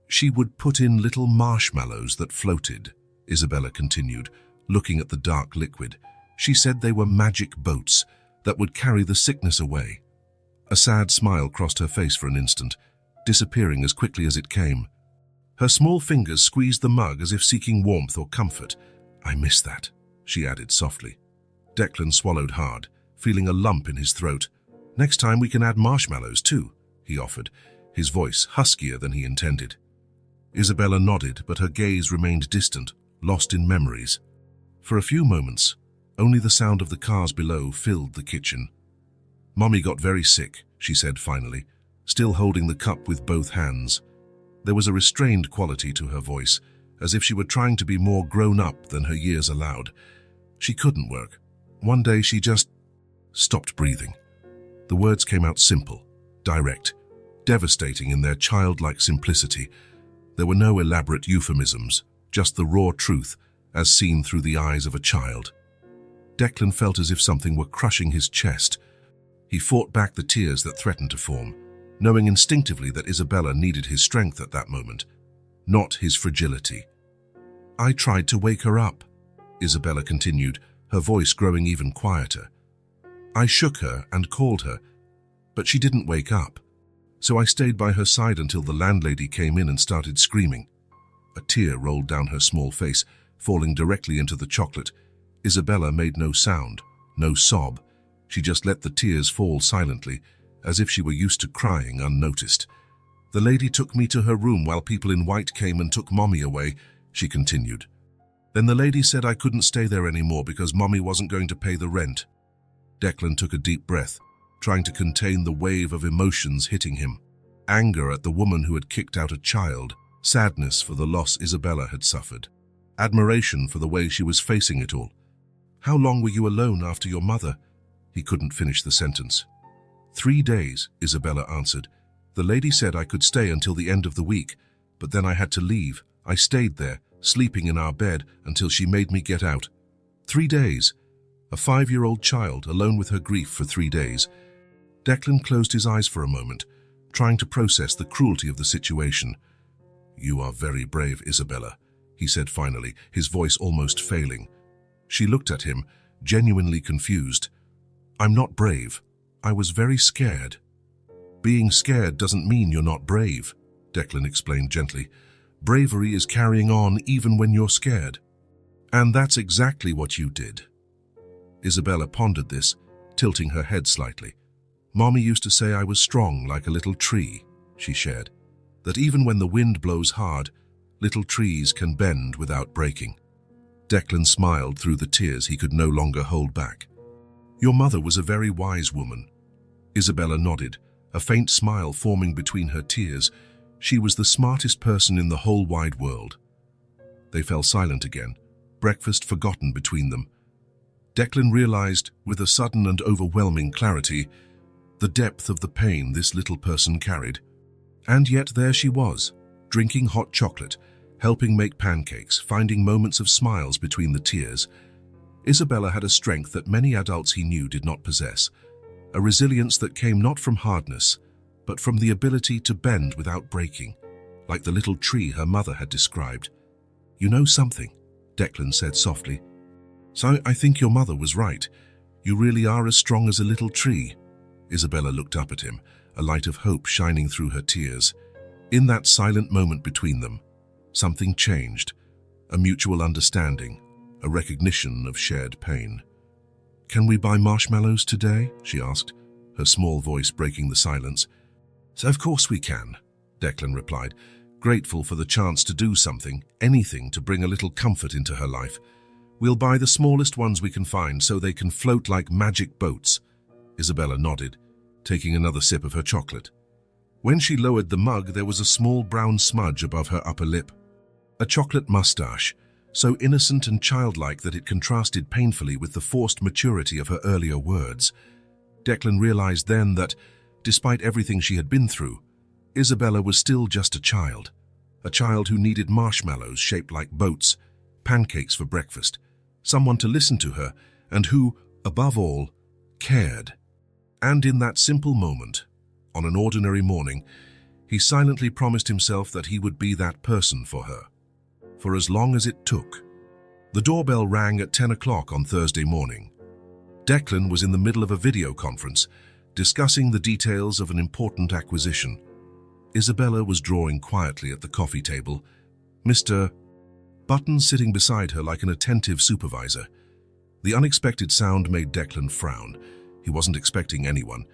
"She would put in little marshmallows that floated," Isabella continued, looking at the dark liquid. "She said they were magic boats that would carry the sickness away." A sad smile crossed her face for an instant, disappearing as quickly as it came. Her small fingers squeezed the mug as if seeking warmth or comfort. "I miss that," she added softly. Declan swallowed hard, feeling a lump in his throat. "Next time we can add marshmallows too," he offered, his voice huskier than he intended. Isabella nodded, but her gaze remained distant, lost in memories. For a few moments, only the sound of the cars below filled the kitchen. "Mommy got very sick," she said finally, still holding the cup with both hands. There was a restrained quality to her voice, as if she were trying to be more grown up than her years allowed. "She couldn't work. One day she just stopped breathing." The words came out simple, direct, devastating in their childlike simplicity. There were no elaborate euphemisms, just the raw truth, as seen through the eyes of a child. Declan felt as if something were crushing his chest. He fought back the tears that threatened to form, knowing instinctively that Isabella needed his strength at that moment, not his fragility. "I tried to wake her up," Isabella continued, her voice growing even quieter. "I shook her and called her, but she didn't wake up. So I stayed by her side until the landlady came in and started screaming." A tear rolled down her small face, falling directly into the chocolate. Isabella made no sound, no sob. She just let the tears fall silently, as if she were used to crying unnoticed. "The lady took me to her room while people in white came and took Mommy away," she continued. "Then the lady said I couldn't stay there anymore because Mommy wasn't going to pay the rent." Declan took a deep breath, trying to contain the wave of emotions hitting him. Anger at the woman who had kicked out a child, sadness for the loss Isabella had suffered, admiration for the way she was facing it all. "How long were you alone after your mother?" He couldn't finish the sentence. 3 days, Isabella answered. "The lady said I could stay until the end of the week, but then I had to leave. I stayed there, sleeping in our bed, until she made me get out." 3 days. A 5-year-old child alone with her grief for 3 days. Declan closed his eyes for a moment, trying to process the cruelty of the situation. "You are very brave, Isabella," he said finally, his voice almost failing. She looked at him, genuinely confused. "I'm not brave. I was very scared." "Being scared doesn't mean you're not brave," Declan explained gently. "Bravery is carrying on even when you're scared. And that's exactly what you did." Isabella pondered this, tilting her head slightly. "Mommy used to say I was strong like a little tree," she shared. "That even when the wind blows hard, little trees can bend without breaking." Declan smiled through the tears he could no longer hold back. "Your mother was a very wise woman." Isabella nodded, a faint smile forming between her tears. She was the smartest person in the whole wide world. They fell silent again, breakfast forgotten between them. Declan realized, with a sudden and overwhelming clarity, the depth of the pain this little person carried. And yet there she was, drinking hot chocolate, helping make pancakes, finding moments of smiles between the tears. Isabella had a strength that many adults he knew did not possess, a resilience that came not from hardness, but from the ability to bend without breaking, like the little tree her mother had described. "You know something," Declan said softly. "So I think your mother was right. You really are as strong as a little tree." Isabella looked up at him, a light of hope shining through her tears. In that silent moment between them, something changed, a mutual understanding, a recognition of shared pain. "Can we buy marshmallows today?" she asked, her small voice breaking the silence. "So of course we can," Declan replied, grateful for the chance to do something, anything to bring a little comfort into her life. "We'll buy the smallest ones we can find so they can float like magic boats." Isabella nodded, taking another sip of her chocolate. When she lowered the mug, there was a small brown smudge above her upper lip. A chocolate mustache, so innocent and childlike that it contrasted painfully with the forced maturity of her earlier words. Declan realized then that, despite everything she had been through, Isabella was still just a child who needed marshmallows shaped like boats, pancakes for breakfast, someone to listen to her, and who, above all, cared. And in that simple moment, on an ordinary morning, he silently promised himself that he would be that person for her, for as long as it took. The doorbell rang at 10 o'clock on Thursday morning. Declan was in the middle of a video conference, discussing the details of an important acquisition. Isabella was drawing quietly at the coffee table, Mr. Button sitting beside her like an attentive supervisor. The unexpected sound made Declan frown. He wasn't expecting anyone.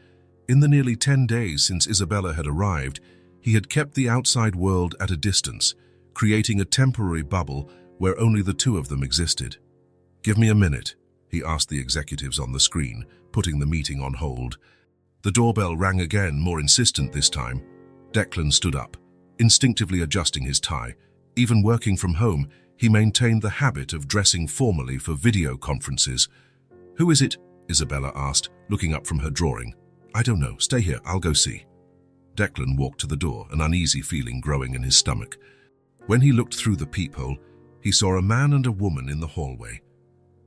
In the nearly 10 days since Isabella had arrived, he had kept the outside world at a distance, creating a temporary bubble where only the two of them existed. "Give me a minute," he asked the executives on the screen, putting the meeting on hold. The doorbell rang again, more insistent this time. Declan stood up, instinctively adjusting his tie. Even working from home, he maintained the habit of dressing formally for video conferences. "Who is it?" Isabella asked, looking up from her drawing. "I don't know. Stay here. I'll go see." Declan walked to the door, an uneasy feeling growing in his stomach. When he looked through the peephole, he saw a man and a woman in the hallway.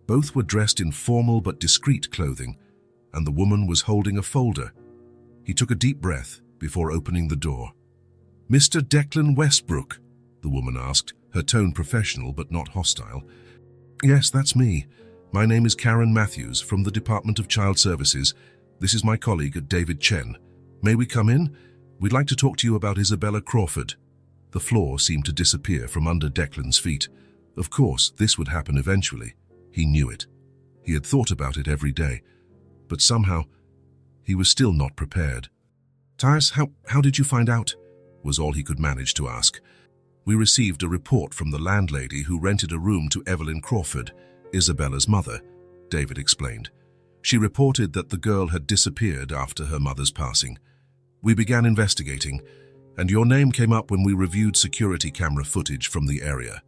Both were dressed in formal but discreet clothing, and the woman was holding a folder. He took a deep breath before opening the door. "Mr. Declan Westbrook?" the woman asked, her tone professional but not hostile. "Yes, that's me. My name is Karen Matthews from the Department of Child Services. This is my colleague, David Chen. May we come in? We'd like to talk to you about Isabella Crawford." The floor seemed to disappear from under Declan's feet. Of course, this would happen eventually. He knew it. He had thought about it every day. But somehow, he was still not prepared. "Tyus, how did you find out?" was all he could manage to ask. "We received a report from the landlady who rented a room to Evelyn Crawford, Isabella's mother," David explained. "She reported that the girl had disappeared after her mother's passing. We began investigating, and your name came up when we reviewed security camera footage from the area."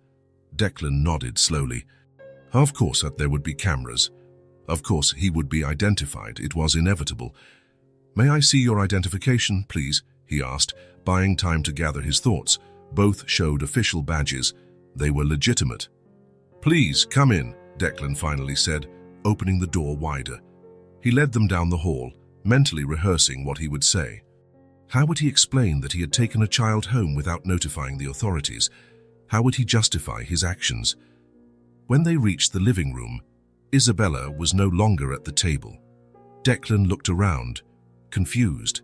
Declan nodded slowly. Of course there would be cameras. Of course he would be identified. It was inevitable. "May I see your identification, please?" he asked, buying time to gather his thoughts. Both showed official badges. They were legitimate. "Please, come in," Declan finally said, opening the door wider. He led them down the hall, mentally rehearsing what he would say. How would he explain that he had taken a child home without notifying the authorities? How would he justify his actions? When they reached the living room, Isabella was no longer at the table. Declan looked around, confused,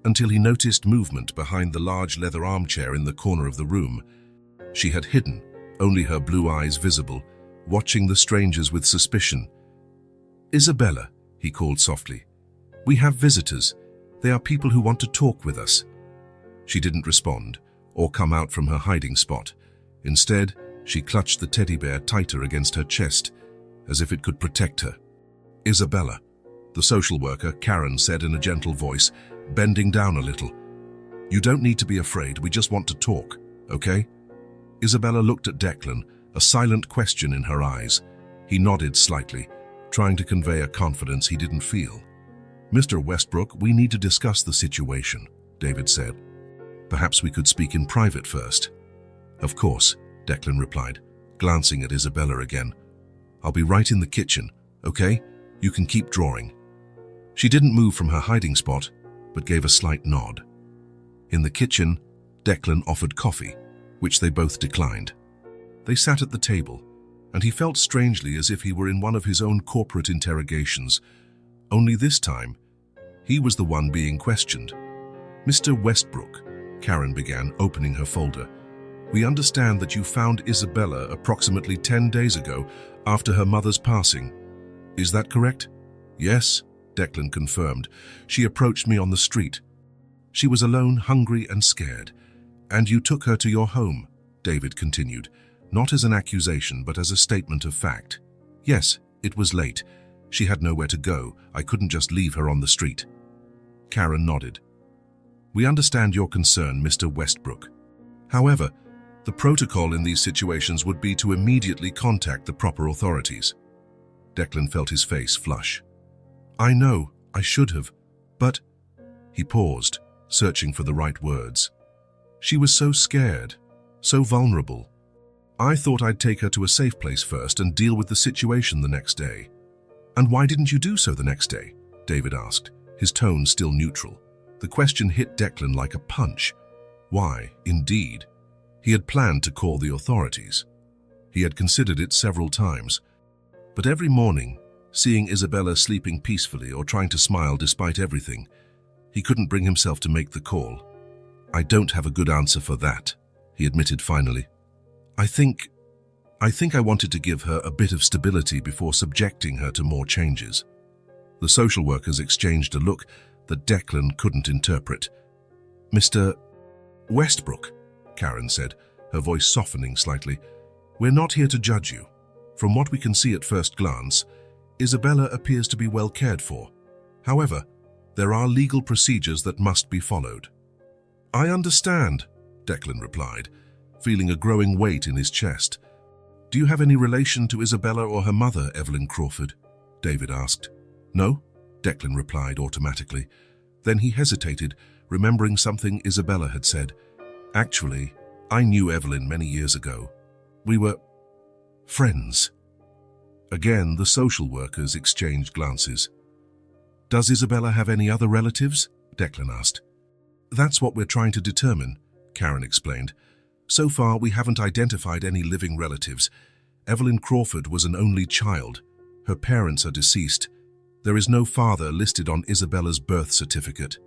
until he noticed movement behind the large leather armchair in the corner of the room. She had hidden, only her blue eyes visible, watching the strangers with suspicion. "Isabella," he called softly. "We have visitors. They are people who want to talk with us." She didn't respond or come out from her hiding spot. Instead, she clutched the teddy bear tighter against her chest, as if it could protect her. "Isabella," the social worker, Karen, said in a gentle voice, bending down a little. "You don't need to be afraid, we just want to talk, okay?" Isabella looked at Declan, a silent question in her eyes. He nodded slightly, trying to convey a confidence he didn't feel. "Mr. Westbrook, we need to discuss the situation," David said. "Perhaps we could speak in private first." "Of course," Declan replied, glancing at Isabella again. "I'll be right in the kitchen, okay? You can keep drawing." She didn't move from her hiding spot, but gave a slight nod. In the kitchen, Declan offered coffee, which they both declined. They sat at the table, and he felt strangely as if he were in one of his own corporate interrogations. Only this time, he was the one being questioned. "Mr. Westbrook," Karen began, opening her folder, "we understand that you found Isabella approximately 10 days ago after her mother's passing. Is that correct?" "Yes," Declan confirmed. "She approached me on the street. She was alone, hungry and scared. And you took her to your home," David continued, not as an accusation but as a statement of fact. "Yes, it was late. She had nowhere to go. I couldn't just leave her on the street." Karen nodded. "We understand your concern, Mr. Westbrook. However, the protocol in these situations would be to immediately contact the proper authorities." Declan felt his face flush. "I know, I should have, but—" He paused, searching for the right words. "She was so scared, so vulnerable. I thought I'd take her to a safe place first and deal with the situation the next day." "And why didn't you do so the next day?" David asked, his tone still neutral. The question hit Declan like a punch. Why, indeed? He had planned to call the authorities. He had considered it several times. But every morning, seeing Isabella sleeping peacefully or trying to smile despite everything, he couldn't bring himself to make the call. "I don't have a good answer for that," he admitted finally. I think I wanted to give her a bit of stability before subjecting her to more changes." The social workers exchanged a look that Declan couldn't interpret. "Mr. Westbrook," Karen said, her voice softening slightly, "we're not here to judge you. From what we can see at first glance, Isabella appears to be well cared for. However, there are legal procedures that must be followed." "I understand," Declan replied, feeling a growing weight in his chest. "Do you have any relation to Isabella or her mother, Evelyn Crawford?" David asked. "No," Declan replied automatically. Then he hesitated, remembering something Isabella had said. "Actually, I knew Evelyn many years ago. We were friends." Again, the social workers exchanged glances. "Does Isabella have any other relatives?" Declan asked. "That's what we're trying to determine," Karen explained. "So far, we haven't identified any living relatives. Evelyn Crawford was an only child. Her parents are deceased. There is no father listed on Isabella's birth certificate."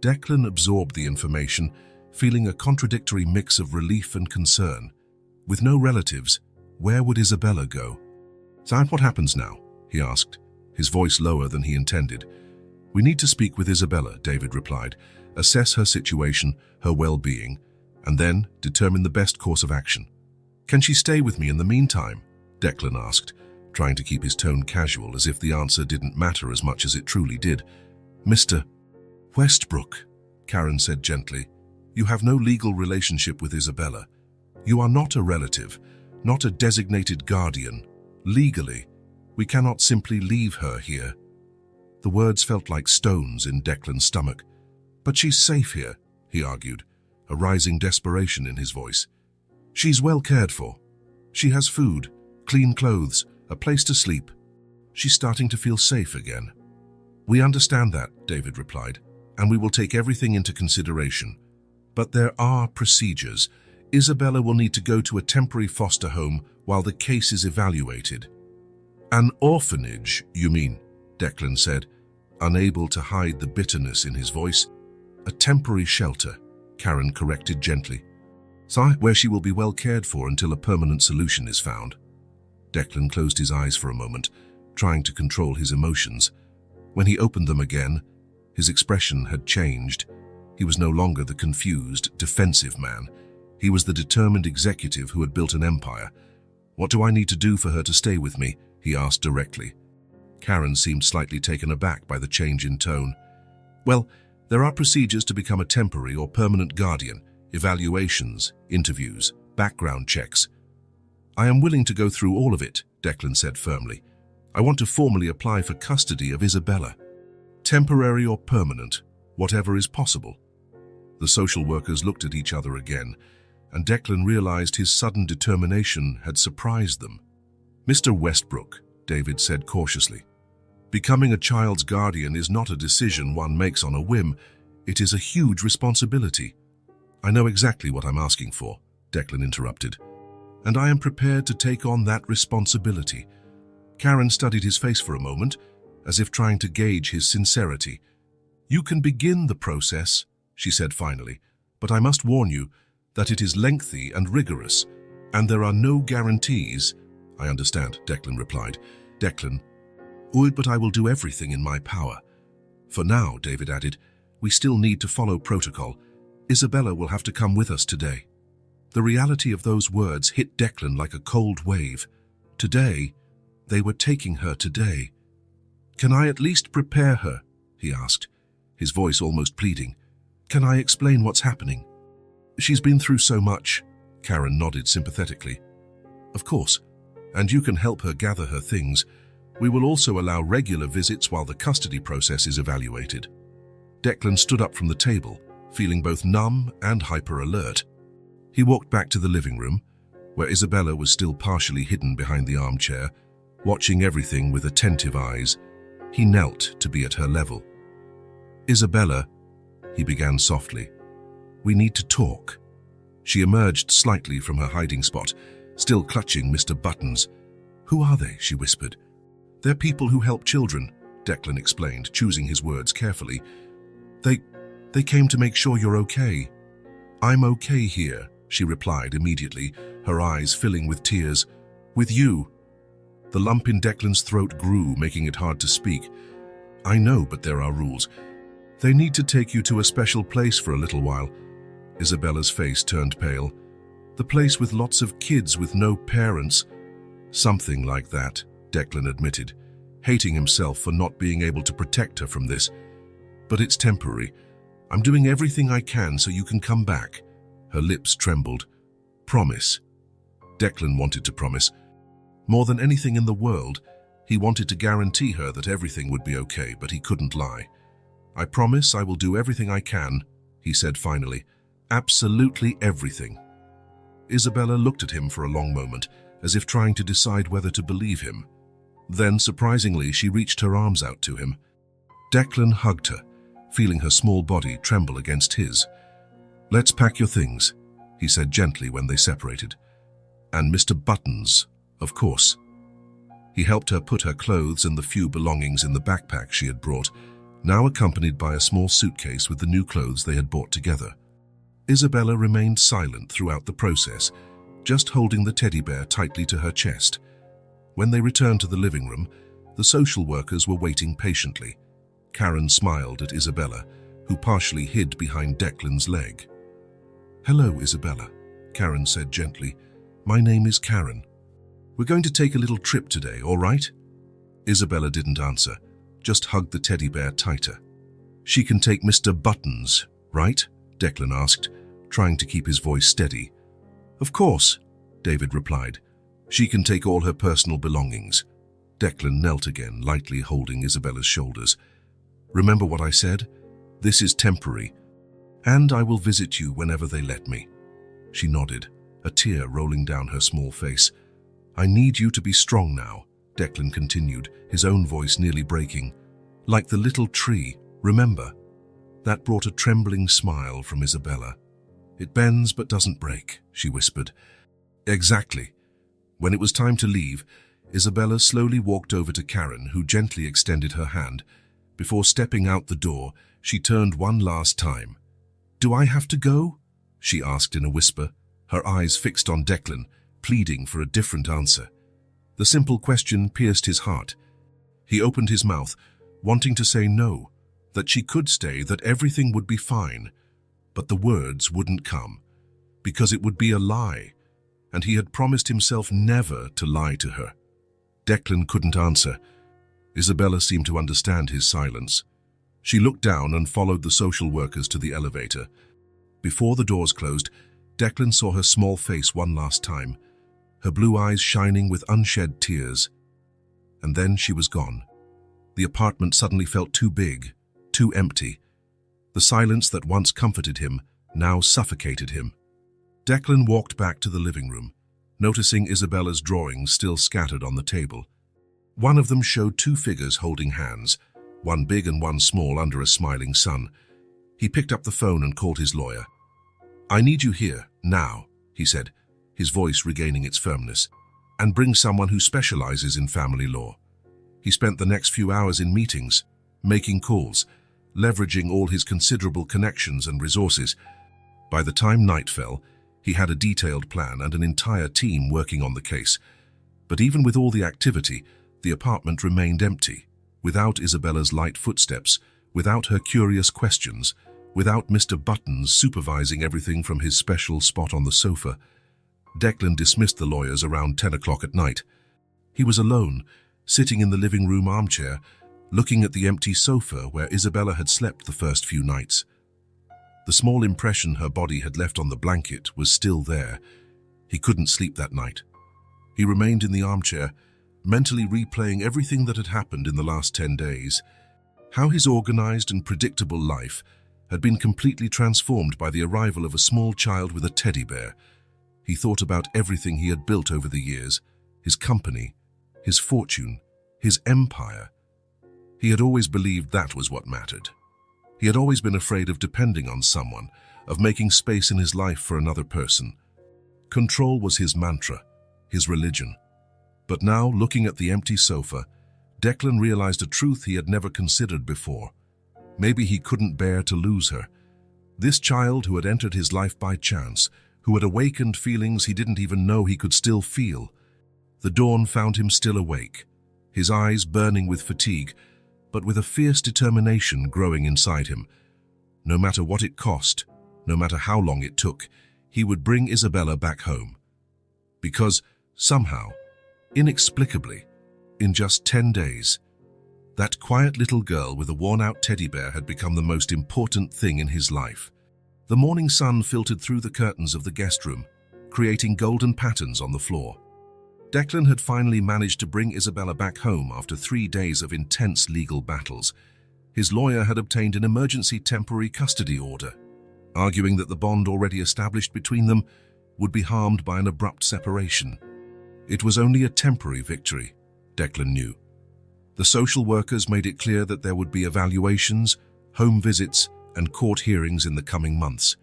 Declan absorbed the information, feeling a contradictory mix of relief and concern. With no relatives, where would Isabella go? "So what happens now?" he asked, his voice lower than he intended. "We need to speak with Isabella," David replied, "assess her situation, her well-being, and then determine the best course of action." "Can she stay with me in the meantime?" Declan asked, trying to keep his tone casual as if the answer didn't matter as much as it truly did. "Mr. Westbrook," Karen said gently, "you have no legal relationship with Isabella. You are not a relative, not a designated guardian. Legally, we cannot simply leave her here." The words felt like stones in Declan's stomach. "But she's safe here," he argued, a rising desperation in his voice. "She's well cared for. She has food, clean clothes, a place to sleep. She's starting to feel safe again. We understand that, David replied, and we will take everything into consideration. But there are procedures. Isabella will need to go to a temporary foster home while the case is evaluated. An orphanage, you mean? Declan said, unable to hide the bitterness in his voice. A temporary shelter, Karen corrected gently. Where she will be well cared for until a permanent solution is found. Declan closed his eyes for a moment, trying to control his emotions. When he opened them again, his expression had changed. He was no longer the confused, defensive man. He was the determined executive who had built an empire. What do I need to do for her to stay with me? He asked directly. Karen seemed slightly taken aback by the change in tone. Well, there are procedures to become a temporary or permanent guardian, evaluations, interviews, background checks. I am willing to go through all of it, Declan said firmly. I want to formally apply for custody of Isabella. Temporary or permanent, whatever is possible. The social workers looked at each other again, and Declan realized his sudden determination had surprised them. Mr. Westbrook, David said cautiously, becoming a child's guardian is not a decision one makes on a whim. It is a huge responsibility. I know exactly what I'm asking for, Declan interrupted, and I am prepared to take on that responsibility. Karen studied his face for a moment, as if trying to gauge his sincerity. You can begin the process, she said finally, but I must warn you that it is lengthy and rigorous, and there are no guarantees. I understand, Declan replied. Declan, but I will do everything in my power. For now, David added, we still need to follow protocol. Isabella will have to come with us today. The reality of those words hit Declan like a cold wave. Today, they were taking her today. Can I at least prepare her? He asked, his voice almost pleading. Can I explain what's happening? She's been through so much, Karen nodded sympathetically. Of course, and you can help her gather her things. We will also allow regular visits while the custody process is evaluated. Declan stood up from the table, feeling both numb and hyper-alert. He walked back to the living room, where Isabella was still partially hidden behind the armchair, watching everything with attentive eyes. He knelt to be at her level. Isabella, he began softly, we need to talk. She emerged slightly from her hiding spot, still clutching Mr. Buttons. Who are they? She whispered. They're people who help children, Declan explained, choosing his words carefully. They came to make sure you're okay. I'm okay here, she replied immediately, her eyes filling with tears. With you. The lump in Declan's throat grew, making it hard to speak. I know, but there are rules. They need to take you to a special place for a little while. Isabella's face turned pale. The place with lots of kids with no parents. Something like that, Declan admitted, hating himself for not being able to protect her from this. But it's temporary. I'm doing everything I can so you can come back. Her lips trembled. Promise. Declan wanted to promise. More than anything in the world, he wanted to guarantee her that everything would be okay, but he couldn't lie. I promise I will do everything I can, he said finally. Absolutely everything. Isabella looked at him for a long moment, as if trying to decide whether to believe him. Then, surprisingly, she reached her arms out to him. Declan hugged her, feeling her small body tremble against his. Let's pack your things, he said gently when they separated. And Mr. Buttons, of course. He helped her put her clothes and the few belongings in the backpack she had brought, now accompanied by a small suitcase with the new clothes they had bought together. Isabella remained silent throughout the process, just holding the teddy bear tightly to her chest. When they returned to the living room, the social workers were waiting patiently. Karen smiled at Isabella, who partially hid behind Declan's leg. Hello, Isabella, Karen said gently. My name is Karen. We're going to take a little trip today, all right? Isabella didn't answer, just hugged the teddy bear tighter. She can take Mr. Buttons, right? Declan asked, trying to keep his voice steady. Of course, David replied. She can take all her personal belongings. Declan knelt again, lightly holding Isabella's shoulders. Remember what I said? This is temporary, and I will visit you whenever they let me. She nodded, a tear rolling down her small face. I need you to be strong now, Declan continued, his own voice nearly breaking. Like the little tree, remember? That brought a trembling smile from Isabella. It bends but doesn't break, she whispered. Exactly. When it was time to leave, Isabella slowly walked over to Karen, who gently extended her hand. Before stepping out the door, she turned one last time. "Do I have to go?" she asked in a whisper, her eyes fixed on Declan, pleading for a different answer. The simple question pierced his heart. He opened his mouth, wanting to say no, that she could stay, that everything would be fine. But the words wouldn't come, because it would be a lie, and he had promised himself never to lie to her. Declan couldn't answer. Isabella seemed to understand his silence. She looked down and followed the social workers to the elevator. Before the doors closed, Declan saw her small face one last time, her blue eyes shining with unshed tears. And then she was gone. The apartment suddenly felt too big, too empty. The silence that once comforted him now suffocated him. Declan walked back to the living room, noticing Isabella's drawings still scattered on the table. One of them showed two figures holding hands, one big and one small under a smiling sun. He picked up the phone and called his lawyer. "I need you here, now," he said, his voice regaining its firmness, "and bring someone who specializes in family law." He spent the next few hours in meetings, making calls, leveraging all his considerable connections and resources. By the time night fell, he had a detailed plan and an entire team working on the case. But even with all the activity, the apartment remained empty, without Isabella's light footsteps, without her curious questions, without Mr. Buttons supervising everything from his special spot on the sofa. Declan dismissed the lawyers around 10 o'clock at night. He was alone, sitting in the living room armchair, looking at the empty sofa where Isabella had slept the first few nights. The small impression her body had left on the blanket was still there. He couldn't sleep that night. He remained in the armchair, mentally replaying everything that had happened in the last 10 days. How his organized and predictable life had been completely transformed by the arrival of a small child with a teddy bear. He thought about everything he had built over the years, his company, his fortune, his empire. He had always believed that was what mattered. He had always been afraid of depending on someone, of making space in his life for another person. Control was his mantra, his religion. But now, looking at the empty sofa, Declan realized a truth he had never considered before. Maybe he couldn't bear to lose her. This child who had entered his life by chance, who had awakened feelings he didn't even know he could still feel. The dawn found him still awake, his eyes burning with fatigue, but with a fierce determination growing inside him. No matter what it cost, no matter how long it took, he would bring Isabella back home. Because, somehow, inexplicably, in just 10 days, that quiet little girl with a worn-out teddy bear had become the most important thing in his life. The morning sun filtered through the curtains of the guest room, creating golden patterns on the floor. Declan had finally managed to bring Isabella back home after 3 days of intense legal battles. His lawyer had obtained an emergency temporary custody order, arguing that the bond already established between them would be harmed by an abrupt separation. It was only a temporary victory, Declan knew. The social workers made it clear that there would be evaluations, home visits, and court hearings in the coming months.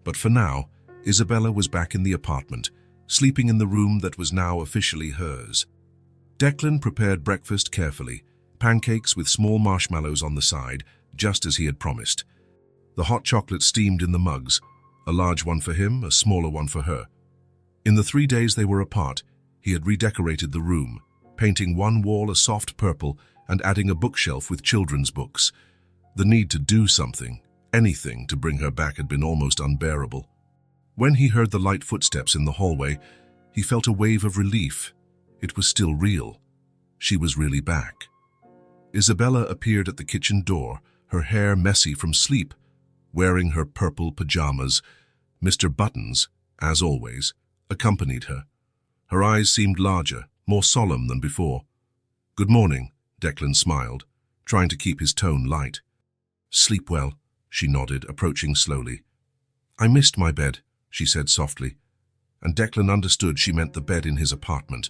But for now, Isabella was back in the apartment, sleeping in the room that was now officially hers. Declan prepared breakfast carefully, pancakes with small marshmallows on the side, just as he had promised. The hot chocolate steamed in the mugs, a large one for him, a smaller one for her. In the 3 days they were apart, he had redecorated the room, painting one wall a soft purple and adding a bookshelf with children's books. The need to do something, anything, to bring her back had been almost unbearable. When he heard the light footsteps in the hallway, he felt a wave of relief. It was still real. She was really back. Isabella appeared at the kitchen door, her hair messy from sleep, wearing her purple pajamas. Mr. Buttons, as always, accompanied her. Her eyes seemed larger, more solemn than before. "Good morning," Declan smiled, trying to keep his tone light. "Sleep well," she nodded, approaching slowly. "I missed my bed," she said softly, and Declan understood she meant the bed in his apartment.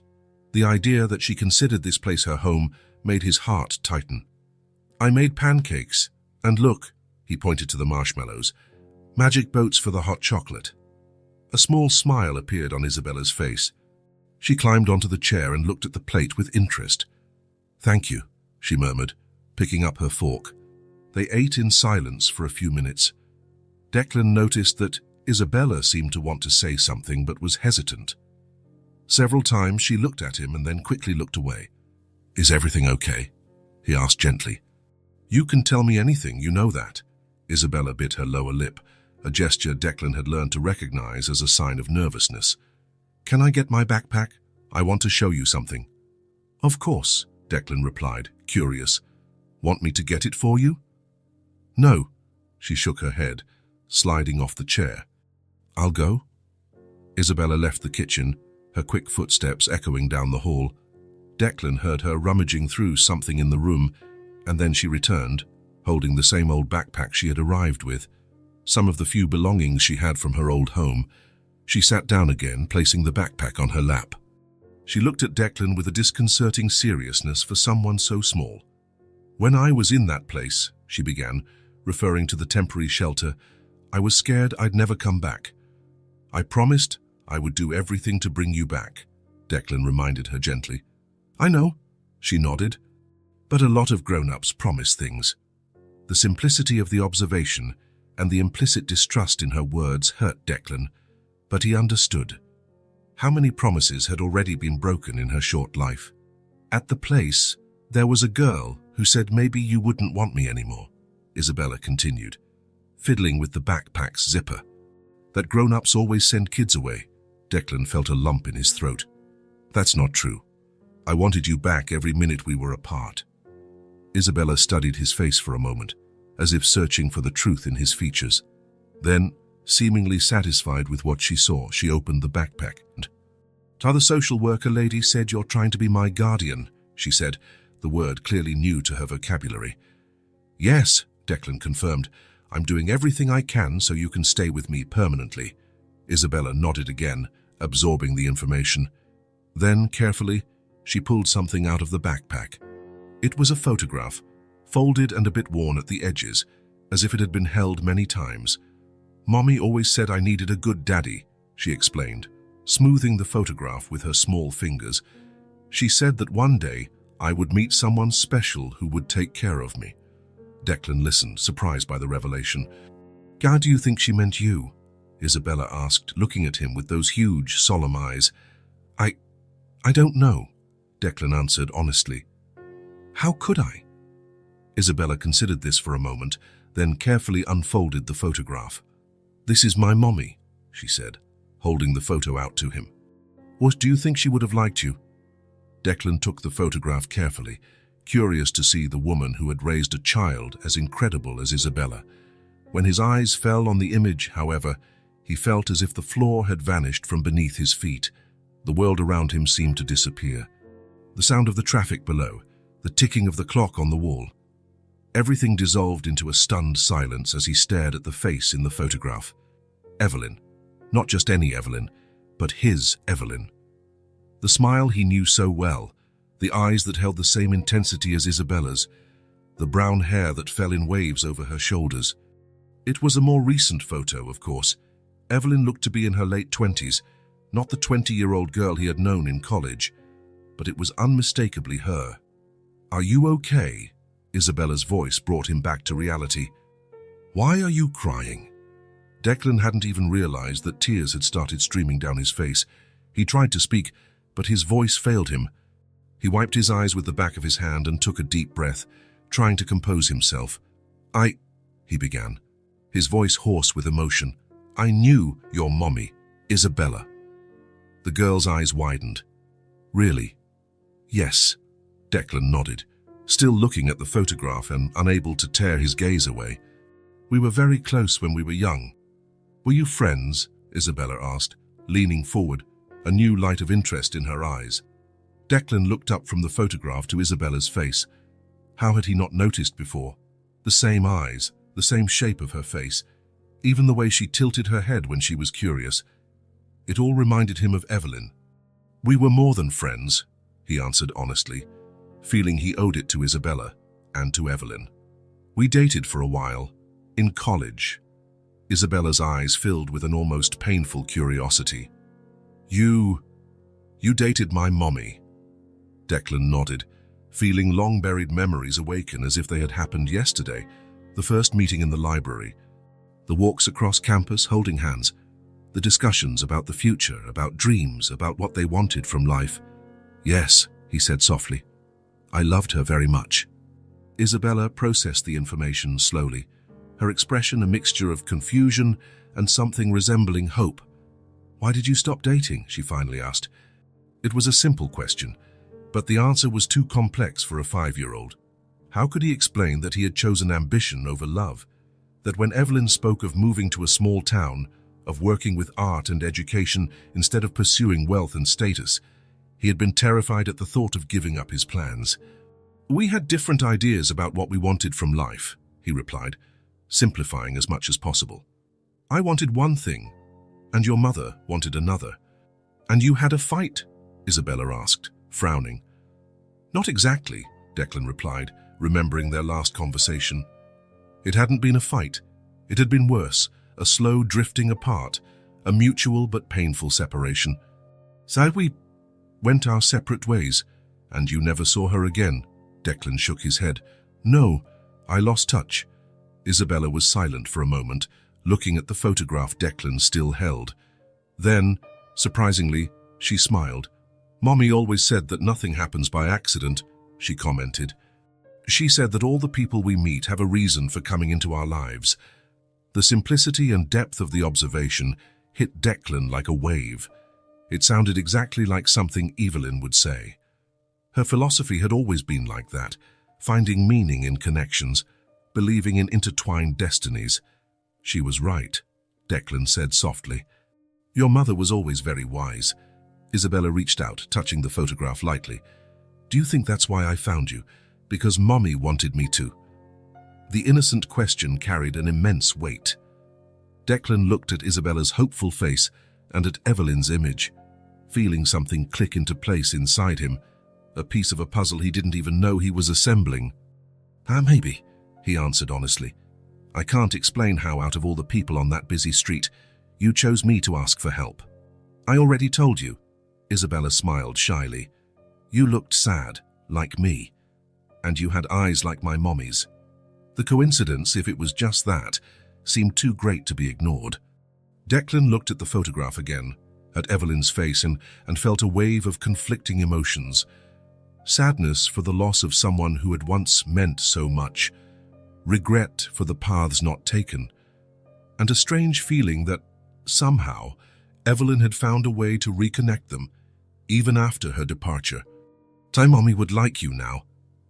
The idea that she considered this place her home made his heart tighten. "I made pancakes, and look," he pointed to the marshmallows, "magic boats for the hot chocolate." A small smile appeared on Isabella's face. She climbed onto the chair and looked at the plate with interest. "Thank you," she murmured, picking up her fork. They ate in silence for a few minutes. Declan noticed that Isabella seemed to want to say something but was hesitant. Several times she looked at him and then quickly looked away. "Is everything okay?" he asked gently. "You can tell me anything, you know that." Isabella bit her lower lip, a gesture Declan had learned to recognize as a sign of nervousness. "Can I get my backpack? I want to show you something." "Of course," Declan replied, curious. "Want me to get it for you?" "No," she shook her head, sliding off the chair. "I'll go." Isabella left the kitchen, her quick footsteps echoing down the hall. Declan heard her rummaging through something in the room, and then she returned, holding the same old backpack she had arrived with, some of the few belongings she had from her old home. She sat down again, placing the backpack on her lap. She looked at Declan with a disconcerting seriousness for someone so small. "When I was in that place," she began, referring to the temporary shelter, "I was scared I'd never come back. I promised I would do everything to bring you back," Declan reminded her gently. "I know," she nodded, "but a lot of grown-ups promise things." The simplicity of the observation and the implicit distrust in her words hurt Declan, but he understood. How many promises had already been broken in her short life? "At the place, there was a girl who said maybe you wouldn't want me anymore," Isabella continued, fiddling with the backpack's zipper. "That grown-ups always send kids away." Declan felt a lump in his throat. "That's not true. I wanted you back every minute we were apart." Isabella studied his face for a moment, as if searching for the truth in his features. Then, seemingly satisfied with what she saw, she opened the backpack. "The social worker lady said you're trying to be my guardian," she said, the word clearly new to her vocabulary. "Yes," Declan confirmed. "I'm doing everything I can so you can stay with me permanently." Isabella nodded again, absorbing the information. Then, carefully, she pulled something out of the backpack. It was a photograph, folded and a bit worn at the edges, as if it had been held many times. "Mommy always said I needed a good daddy," she explained, smoothing the photograph with her small fingers. "She said that one day I would meet someone special who would take care of me." Declan listened, surprised by the revelation. "God, do you think she meant you?" Isabella asked, looking at him with those huge, solemn eyes. I don't know," Declan answered honestly. "How could I?" Isabella considered this for a moment, then carefully unfolded the photograph. "This is my mommy," she said, holding the photo out to him. "What do you think she would have liked you?" Declan took the photograph carefully, curious to see the woman who had raised a child as incredible as Isabella. When his eyes fell on the image, however, he felt as if the floor had vanished from beneath his feet. The world around him seemed to disappear. The sound of the traffic below, the ticking of the clock on the wall. Everything dissolved into a stunned silence as he stared at the face in the photograph. Evelyn. Not just any Evelyn, but his Evelyn. The smile he knew so well, the eyes that held the same intensity as Isabella's, the brown hair that fell in waves over her shoulders. It was a more recent photo, of course. Evelyn looked to be in her late 20s, not the 20-year-old girl he had known in college, but it was unmistakably her. "Are you okay?" Isabella's voice brought him back to reality. "Why are you crying?" Declan hadn't even realized that tears had started streaming down his face. He tried to speak, but his voice failed him. He wiped his eyes with the back of his hand and took a deep breath, trying to compose himself. He began, his voice hoarse with emotion. "I knew your mommy, Isabella." The girl's eyes widened. "Really?" "Yes," Declan nodded, still looking at the photograph and unable to tear his gaze away. "We were very close when we were young." "Were you friends?" Isabella asked, leaning forward, a new light of interest in her eyes. Declan looked up from the photograph to Isabella's face. How had he not noticed before? The same eyes, the same shape of her face, even the way she tilted her head when she was curious. It all reminded him of Evelyn. "We were more than friends," he answered honestly, feeling he owed it to Isabella and to Evelyn. We dated for a while, in college. Isabella's eyes filled with an almost painful curiosity. You dated my mommy. Declan nodded, feeling long-buried memories awaken as if they had happened yesterday. The first meeting in the library, the walks across campus holding hands, the discussions about the future, about dreams, about what they wanted from life. Yes, he said softly. I loved her very much. Isabella processed the information slowly, her expression a mixture of confusion and something resembling hope. Why did you stop dating? She finally asked. It was a simple question, but the answer was too complex for a 5-year-old. How could he explain that he had chosen ambition over love? That when Evelyn spoke of moving to a small town, of working with art and education instead of pursuing wealth and status, he had been terrified at the thought of giving up his plans. We had different ideas about what we wanted from life, he replied, simplifying as much as possible. I wanted one thing, and your mother wanted another. And you had a fight? Isabella asked, frowning. Not exactly, Declan replied, remembering their last conversation. It hadn't been a fight. It had been worse, a slow drifting apart, a mutual but painful separation. So we went our separate ways, and you never saw her again. Declan shook his head. No, I lost touch. Isabella was silent for a moment, looking at the photograph Declan still held. Then, surprisingly, she smiled. Mommy always said that nothing happens by accident, she commented. She said that all the people we meet have a reason for coming into our lives. The simplicity and depth of the observation hit Declan like a wave. It sounded exactly like something Evelyn would say. Her philosophy had always been like that, finding meaning in connections, believing in intertwined destinies. She was right, Declan said softly. Your mother was always very wise. Isabella reached out, touching the photograph lightly. Do you think that's why I found you? Because Mommy wanted me to? The innocent question carried an immense weight. Declan looked at Isabella's hopeful face and at Evelyn's image, feeling something click into place inside him, a piece of a puzzle he didn't even know he was assembling. Maybe, he answered honestly. I can't explain how out of all the people on that busy street, you chose me to ask for help. I already told you. Isabella smiled shyly. You looked sad, like me, and you had eyes like my mommy's. The coincidence, if it was just that, seemed too great to be ignored. Declan looked at the photograph again, at Evelyn's face, and felt a wave of conflicting emotions. Sadness for the loss of someone who had once meant so much, regret for the paths not taken, and a strange feeling that, somehow, Evelyn had found a way to reconnect them, even after her departure. Mommy would like you now,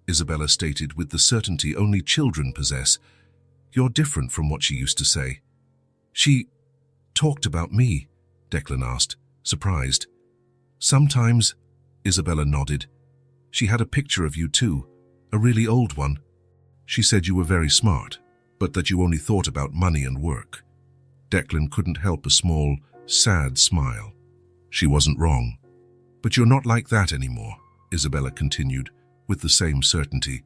Isabella stated with the certainty only children possess. You're different from what she used to say. She talked about me, Declan asked, surprised. Sometimes, Isabella nodded. She had a picture of you too, a really old one. She said you were very smart, but that you only thought about money and work. Declan couldn't help a small, sad smile. She wasn't wrong. But you're not like that anymore, Isabella continued, with the same certainty.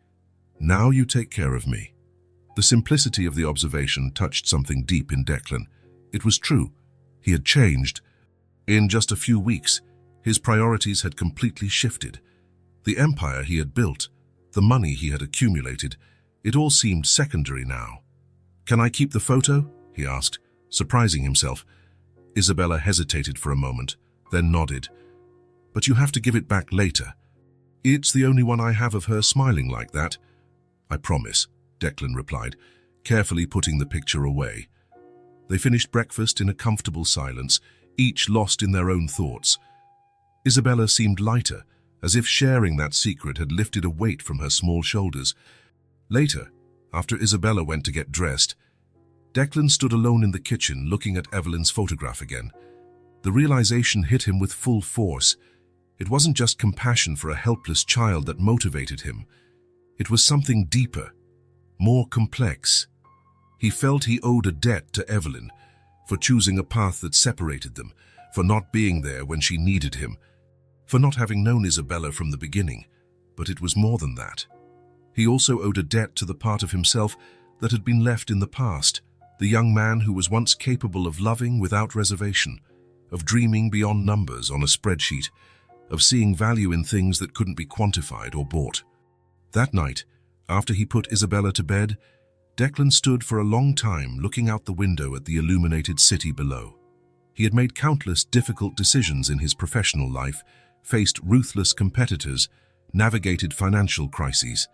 Now you take care of me. The simplicity of the observation touched something deep in Declan. It was true. He had changed. In just a few weeks, his priorities had completely shifted. The empire he had built, the money he had accumulated, it all seemed secondary now. Can I keep the photo? He asked, surprising himself. Isabella hesitated for a moment, then nodded. But you have to give it back later. It's the only one I have of her smiling like that. I promise, Declan replied, carefully putting the picture away. They finished breakfast in a comfortable silence, each lost in their own thoughts. Isabella seemed lighter, as if sharing that secret had lifted a weight from her small shoulders. Later, after Isabella went to get dressed, Declan stood alone in the kitchen looking at Evelyn's photograph again. The realization hit him with full force. It wasn't just compassion for a helpless child that motivated him. It was something deeper, more complex. He felt he owed a debt to Evelyn for choosing a path that separated them, for not being there when she needed him. for not having known Isabella from the beginning, but it was more than that. He also owed a debt to the part of himself that had been left in the past, the young man who was once capable of loving without reservation, of dreaming beyond numbers on a spreadsheet, of seeing value in things that couldn't be quantified or bought. That night, after he put Isabella to bed, Declan stood for a long time looking out the window at the illuminated city below. He had made countless difficult decisions in his professional life, faced ruthless competitors, navigated financial crises.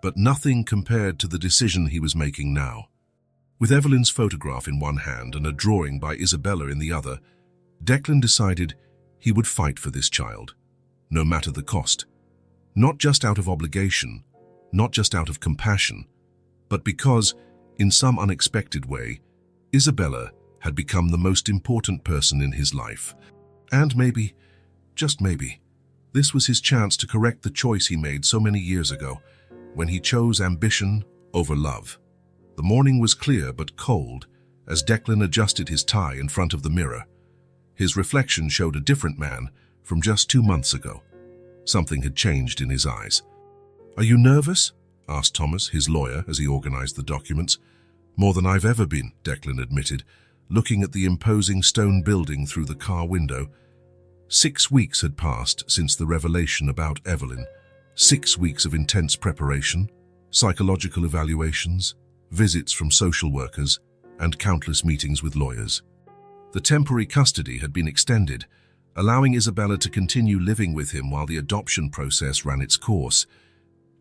But nothing compared to the decision he was making now. With Evelyn's photograph in one hand and a drawing by Isabella in the other, Declan decided he would fight for this child, no matter the cost. Not just out of obligation, not just out of compassion, but because, in some unexpected way, Isabella had become the most important person in his life. And maybe, just maybe, this was his chance to correct the choice he made so many years ago, when he chose ambition over love. The morning was clear but cold as Declan adjusted his tie in front of the mirror. His reflection showed a different man from just 2 months ago. Something had changed in his eyes. "Are you nervous?" asked Thomas, his lawyer, as he organized the documents. "More than I've ever been," Declan admitted, looking at the imposing stone building through the car window. 6 weeks had passed since the revelation about Evelyn. 6 weeks of intense preparation, psychological evaluations, visits from social workers, and countless meetings with lawyers. The temporary custody had been extended, allowing Isabella to continue living with him while the adoption process ran its course.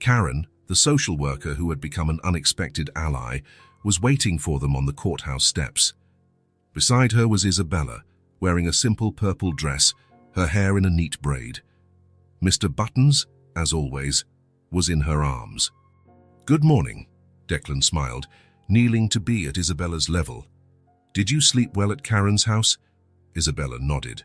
Karen, the social worker who had become an unexpected ally, was waiting for them on the courthouse steps. Beside her was Isabella, wearing a simple purple dress, her hair in a neat braid. Mr. Buttons, as always, was in her arms. "Good morning," Declan smiled, kneeling to be at Isabella's level. "Did you sleep well at Karen's house?" Isabella nodded.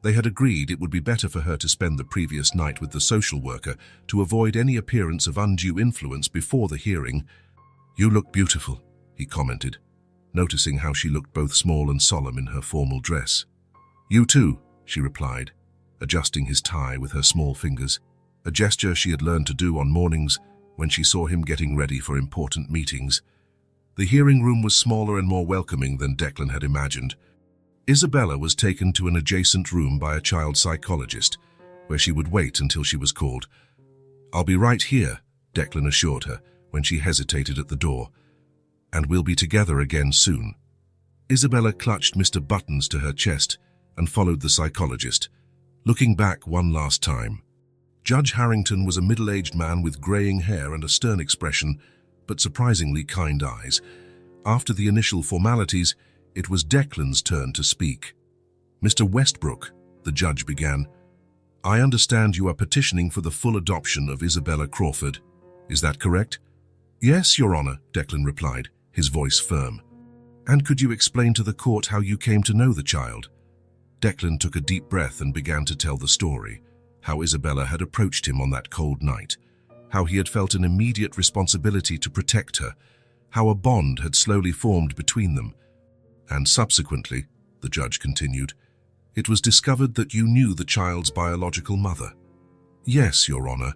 They had agreed it would be better for her to spend the previous night with the social worker to avoid any appearance of undue influence before the hearing. "You look beautiful," he commented, noticing how she looked both small and solemn in her formal dress. "You too," she replied, adjusting his tie with her small fingers, a gesture she had learned to do on mornings when she saw him getting ready for important meetings. The hearing room was smaller and more welcoming than Declan had imagined. Isabella was taken to an adjacent room by a child psychologist, where she would wait until she was called. "I'll be right here," Declan assured her when she hesitated at the door. "And we'll be together again soon." Isabella clutched Mr. Buttons to her chest and followed the psychologist, looking back one last time. Judge Harrington was a middle-aged man with graying hair and a stern expression, but surprisingly kind eyes. After the initial formalities, it was Declan's turn to speak. "Mr. Westbrook," the judge began, "I understand you are petitioning for the full adoption of Isabella Crawford. Is that correct?" "Yes, Your Honor," Declan replied, his voice firm. "And could you explain to the court how you came to know the child?" Declan took a deep breath and began to tell the story, how Isabella had approached him on that cold night, how he had felt an immediate responsibility to protect her, how a bond had slowly formed between them. "And subsequently," the judge continued, "it was discovered that you knew the child's biological mother." "Yes, Your Honor.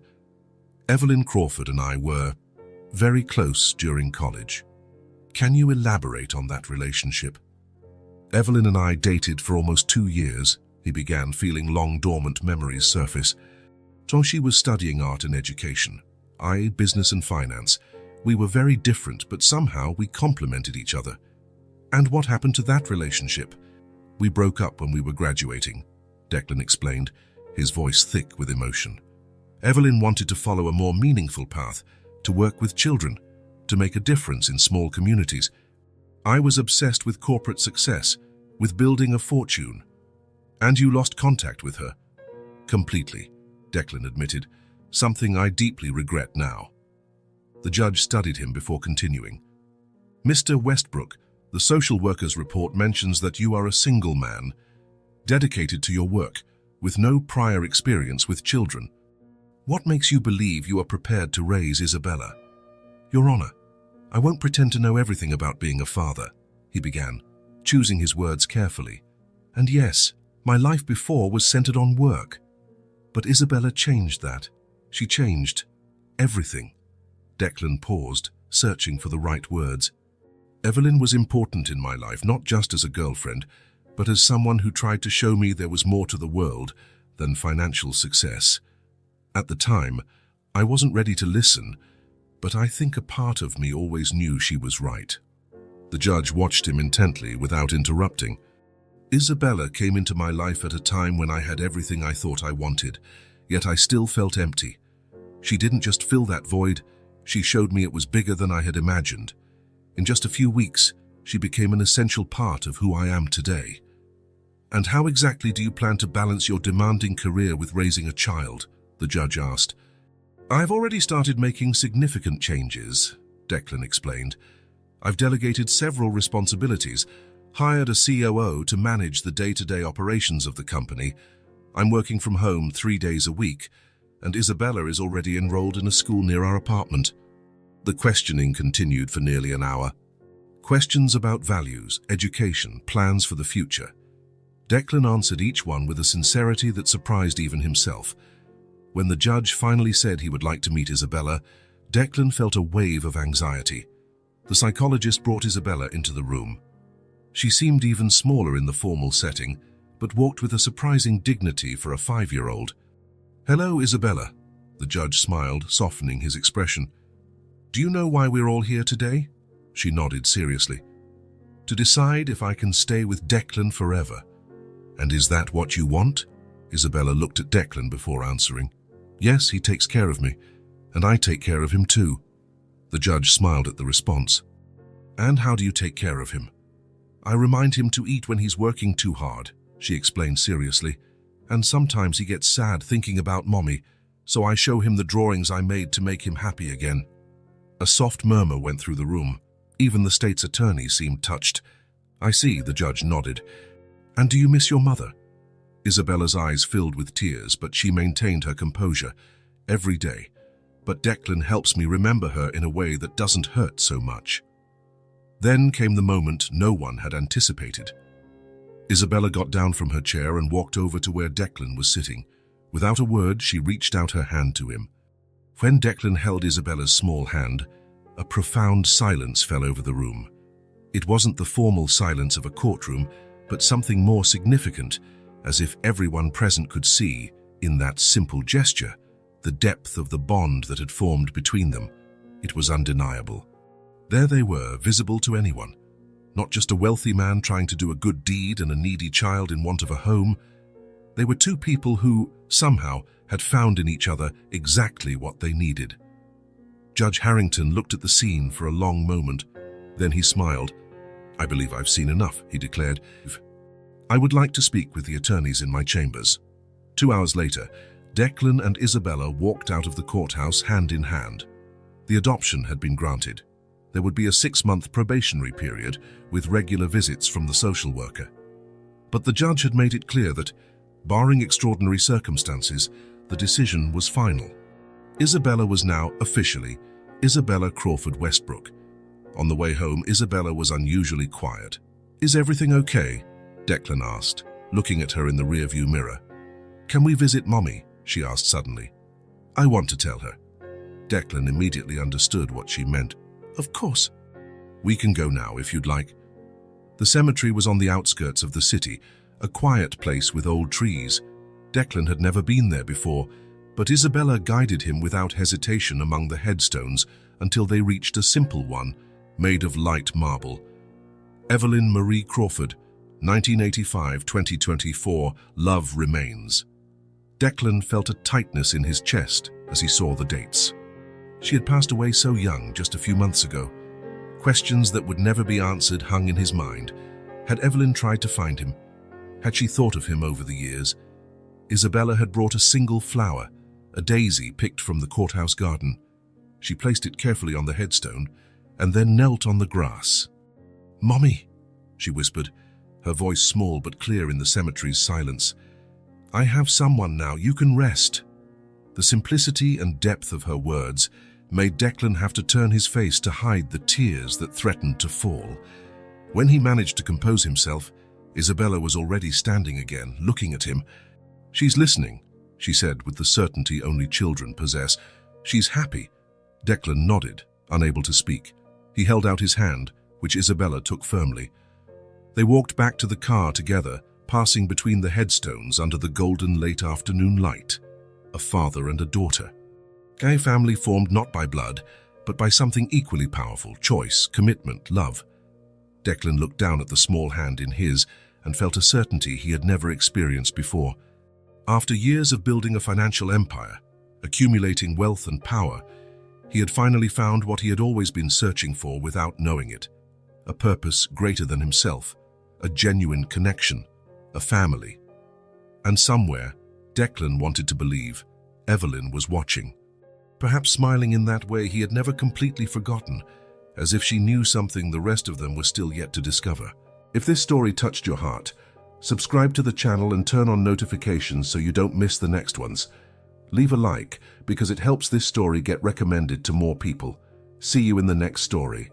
Evelyn Crawford and I were very close during college." "Can you elaborate on that relationship?" "Evelyn and I dated for almost 2 years," he began, feeling long dormant memories surface. "So she was studying art and education, I business and finance. We were very different, but somehow we complemented each other." "And what happened to that relationship?" "We broke up when we were graduating," Declan explained, his voice thick with emotion. "Evelyn wanted to follow a more meaningful path, to work with children, to make a difference in small communities. I was obsessed with corporate success, with building a fortune." "And you lost contact with her?" "Completely," Declan admitted, "something I deeply regret now." The judge studied him before continuing. "Mr. Westbrook, the social worker's report mentions that you are a single man, dedicated to your work, with no prior experience with children. What makes you believe you are prepared to raise Isabella?" "Your Honor, I won't pretend to know everything about being a father," he began, choosing his words carefully. "And yes, My life before was centered on work. But Isabella changed that. She changed everything. Declan paused, searching for the right words. Evelyn was important in my life, not just as a girlfriend, but as someone who tried to show me there was more to the world than financial success. At the time, I wasn't ready to listen, but I think a part of me always knew she was right. The judge watched him intently without interrupting. Isabella came into my life at a time when I had everything I thought I wanted, yet I still felt empty. She didn't just fill that void, she showed me it was bigger than I had imagined. In just a few weeks, she became an essential part of who I am today. And how exactly do you plan to balance your demanding career with raising a child? The judge asked. I've already started making significant changes, Declan explained. I've delegated several responsibilities, hired a COO to manage the day-to-day operations of the company. I'm working from home 3 days a week, and Isabella is already enrolled in a school near our apartment. The questioning continued for nearly an hour. Questions about values, education, plans for the future. Declan answered each one with a sincerity that surprised even himself. When the judge finally said he would like to meet Isabella, Declan felt a wave of anxiety. The psychologist brought Isabella into the room. She seemed even smaller in the formal setting, but walked with a surprising dignity for a 5-year-old. Hello, Isabella, the judge smiled, softening his expression. Do you know why we're all here today? She nodded seriously. To decide if I can stay with Declan forever. And is that what you want? Isabella looked at Declan before answering. Yes, he takes care of me, and I take care of him too. The judge smiled at the response. And how do you take care of him? I remind him to eat when he's working too hard, she explained seriously, and sometimes he gets sad thinking about Mommy, so I show him the drawings I made to make him happy again. A soft murmur went through the room. Even the state's attorney seemed touched. I see, the judge nodded. And do you miss your mother? Isabella's eyes filled with tears, but she maintained her composure every day. But Declan helps me remember her in a way that doesn't hurt so much. Then came the moment no one had anticipated. Isabella got down from her chair and walked over to where Declan was sitting. Without a word, she reached out her hand to him. When Declan held Isabella's small hand, a profound silence fell over the room. It wasn't the formal silence of a courtroom, but something more significant, as if everyone present could see, in that simple gesture, the depth of the bond that had formed between them. It was undeniable. There they were, visible to anyone. Not just a wealthy man trying to do a good deed and a needy child in want of a home. They were two people who, somehow, had found in each other exactly what they needed. Judge Harrington looked at the scene for a long moment. Then he smiled. I believe I've seen enough, he declared. I would like to speak with the attorneys in my chambers. 2 hours later, Declan and Isabella walked out of the courthouse hand in hand. The adoption had been granted. There would be a 6-month probationary period with regular visits from the social worker. But the judge had made it clear that, barring extraordinary circumstances, the decision was final. Isabella was now officially Isabella Crawford Westbrook. On the way home, Isabella was unusually quiet. Is everything okay? Declan asked, looking at her in the rearview mirror. Can we visit Mommy? She asked suddenly. I want to tell her. Declan immediately understood what she meant. Of course. We can go now if you'd like. The cemetery was on the outskirts of the city, a quiet place with old trees. Declan had never been there before, but Isabella guided him without hesitation among the headstones until they reached a simple one, made of light marble. Evelyn Marie Crawford, 1985-2024, Love Remains. Declan felt a tightness in his chest as he saw the dates. She had passed away so young, just a few months ago. Questions that would never be answered hung in his mind. Had Evelyn tried to find him? Had she thought of him over the years? Isabella had brought a single flower, a daisy picked from the courthouse garden. She placed it carefully on the headstone and then knelt on the grass. Mommy, she whispered, her voice small but clear in the cemetery's silence. I have someone now, you can rest. The simplicity and depth of her words made Declan have to turn his face to hide the tears that threatened to fall. When he managed to compose himself, Isabella was already standing again, looking at him. "She's listening," she said with the certainty only children possess. "She's happy." Declan nodded, unable to speak. He held out his hand, which Isabella took firmly. They walked back to the car together, passing between the headstones under the golden late afternoon light. A father and a daughter. A family formed not by blood, but by something equally powerful: choice, commitment, love. Declan looked down at the small hand in his and felt a certainty he had never experienced before. After years of building a financial empire, accumulating wealth and power, he had finally found what he had always been searching for without knowing it: a purpose greater than himself, a genuine connection, a family. And somewhere, Declan wanted to believe, Evelyn was watching. Perhaps smiling in that way he had never completely forgotten, as if she knew something the rest of them were still yet to discover. If this story touched your heart, subscribe to the channel and turn on notifications so you don't miss the next ones. Leave a like, because it helps this story get recommended to more people. See you in the next story.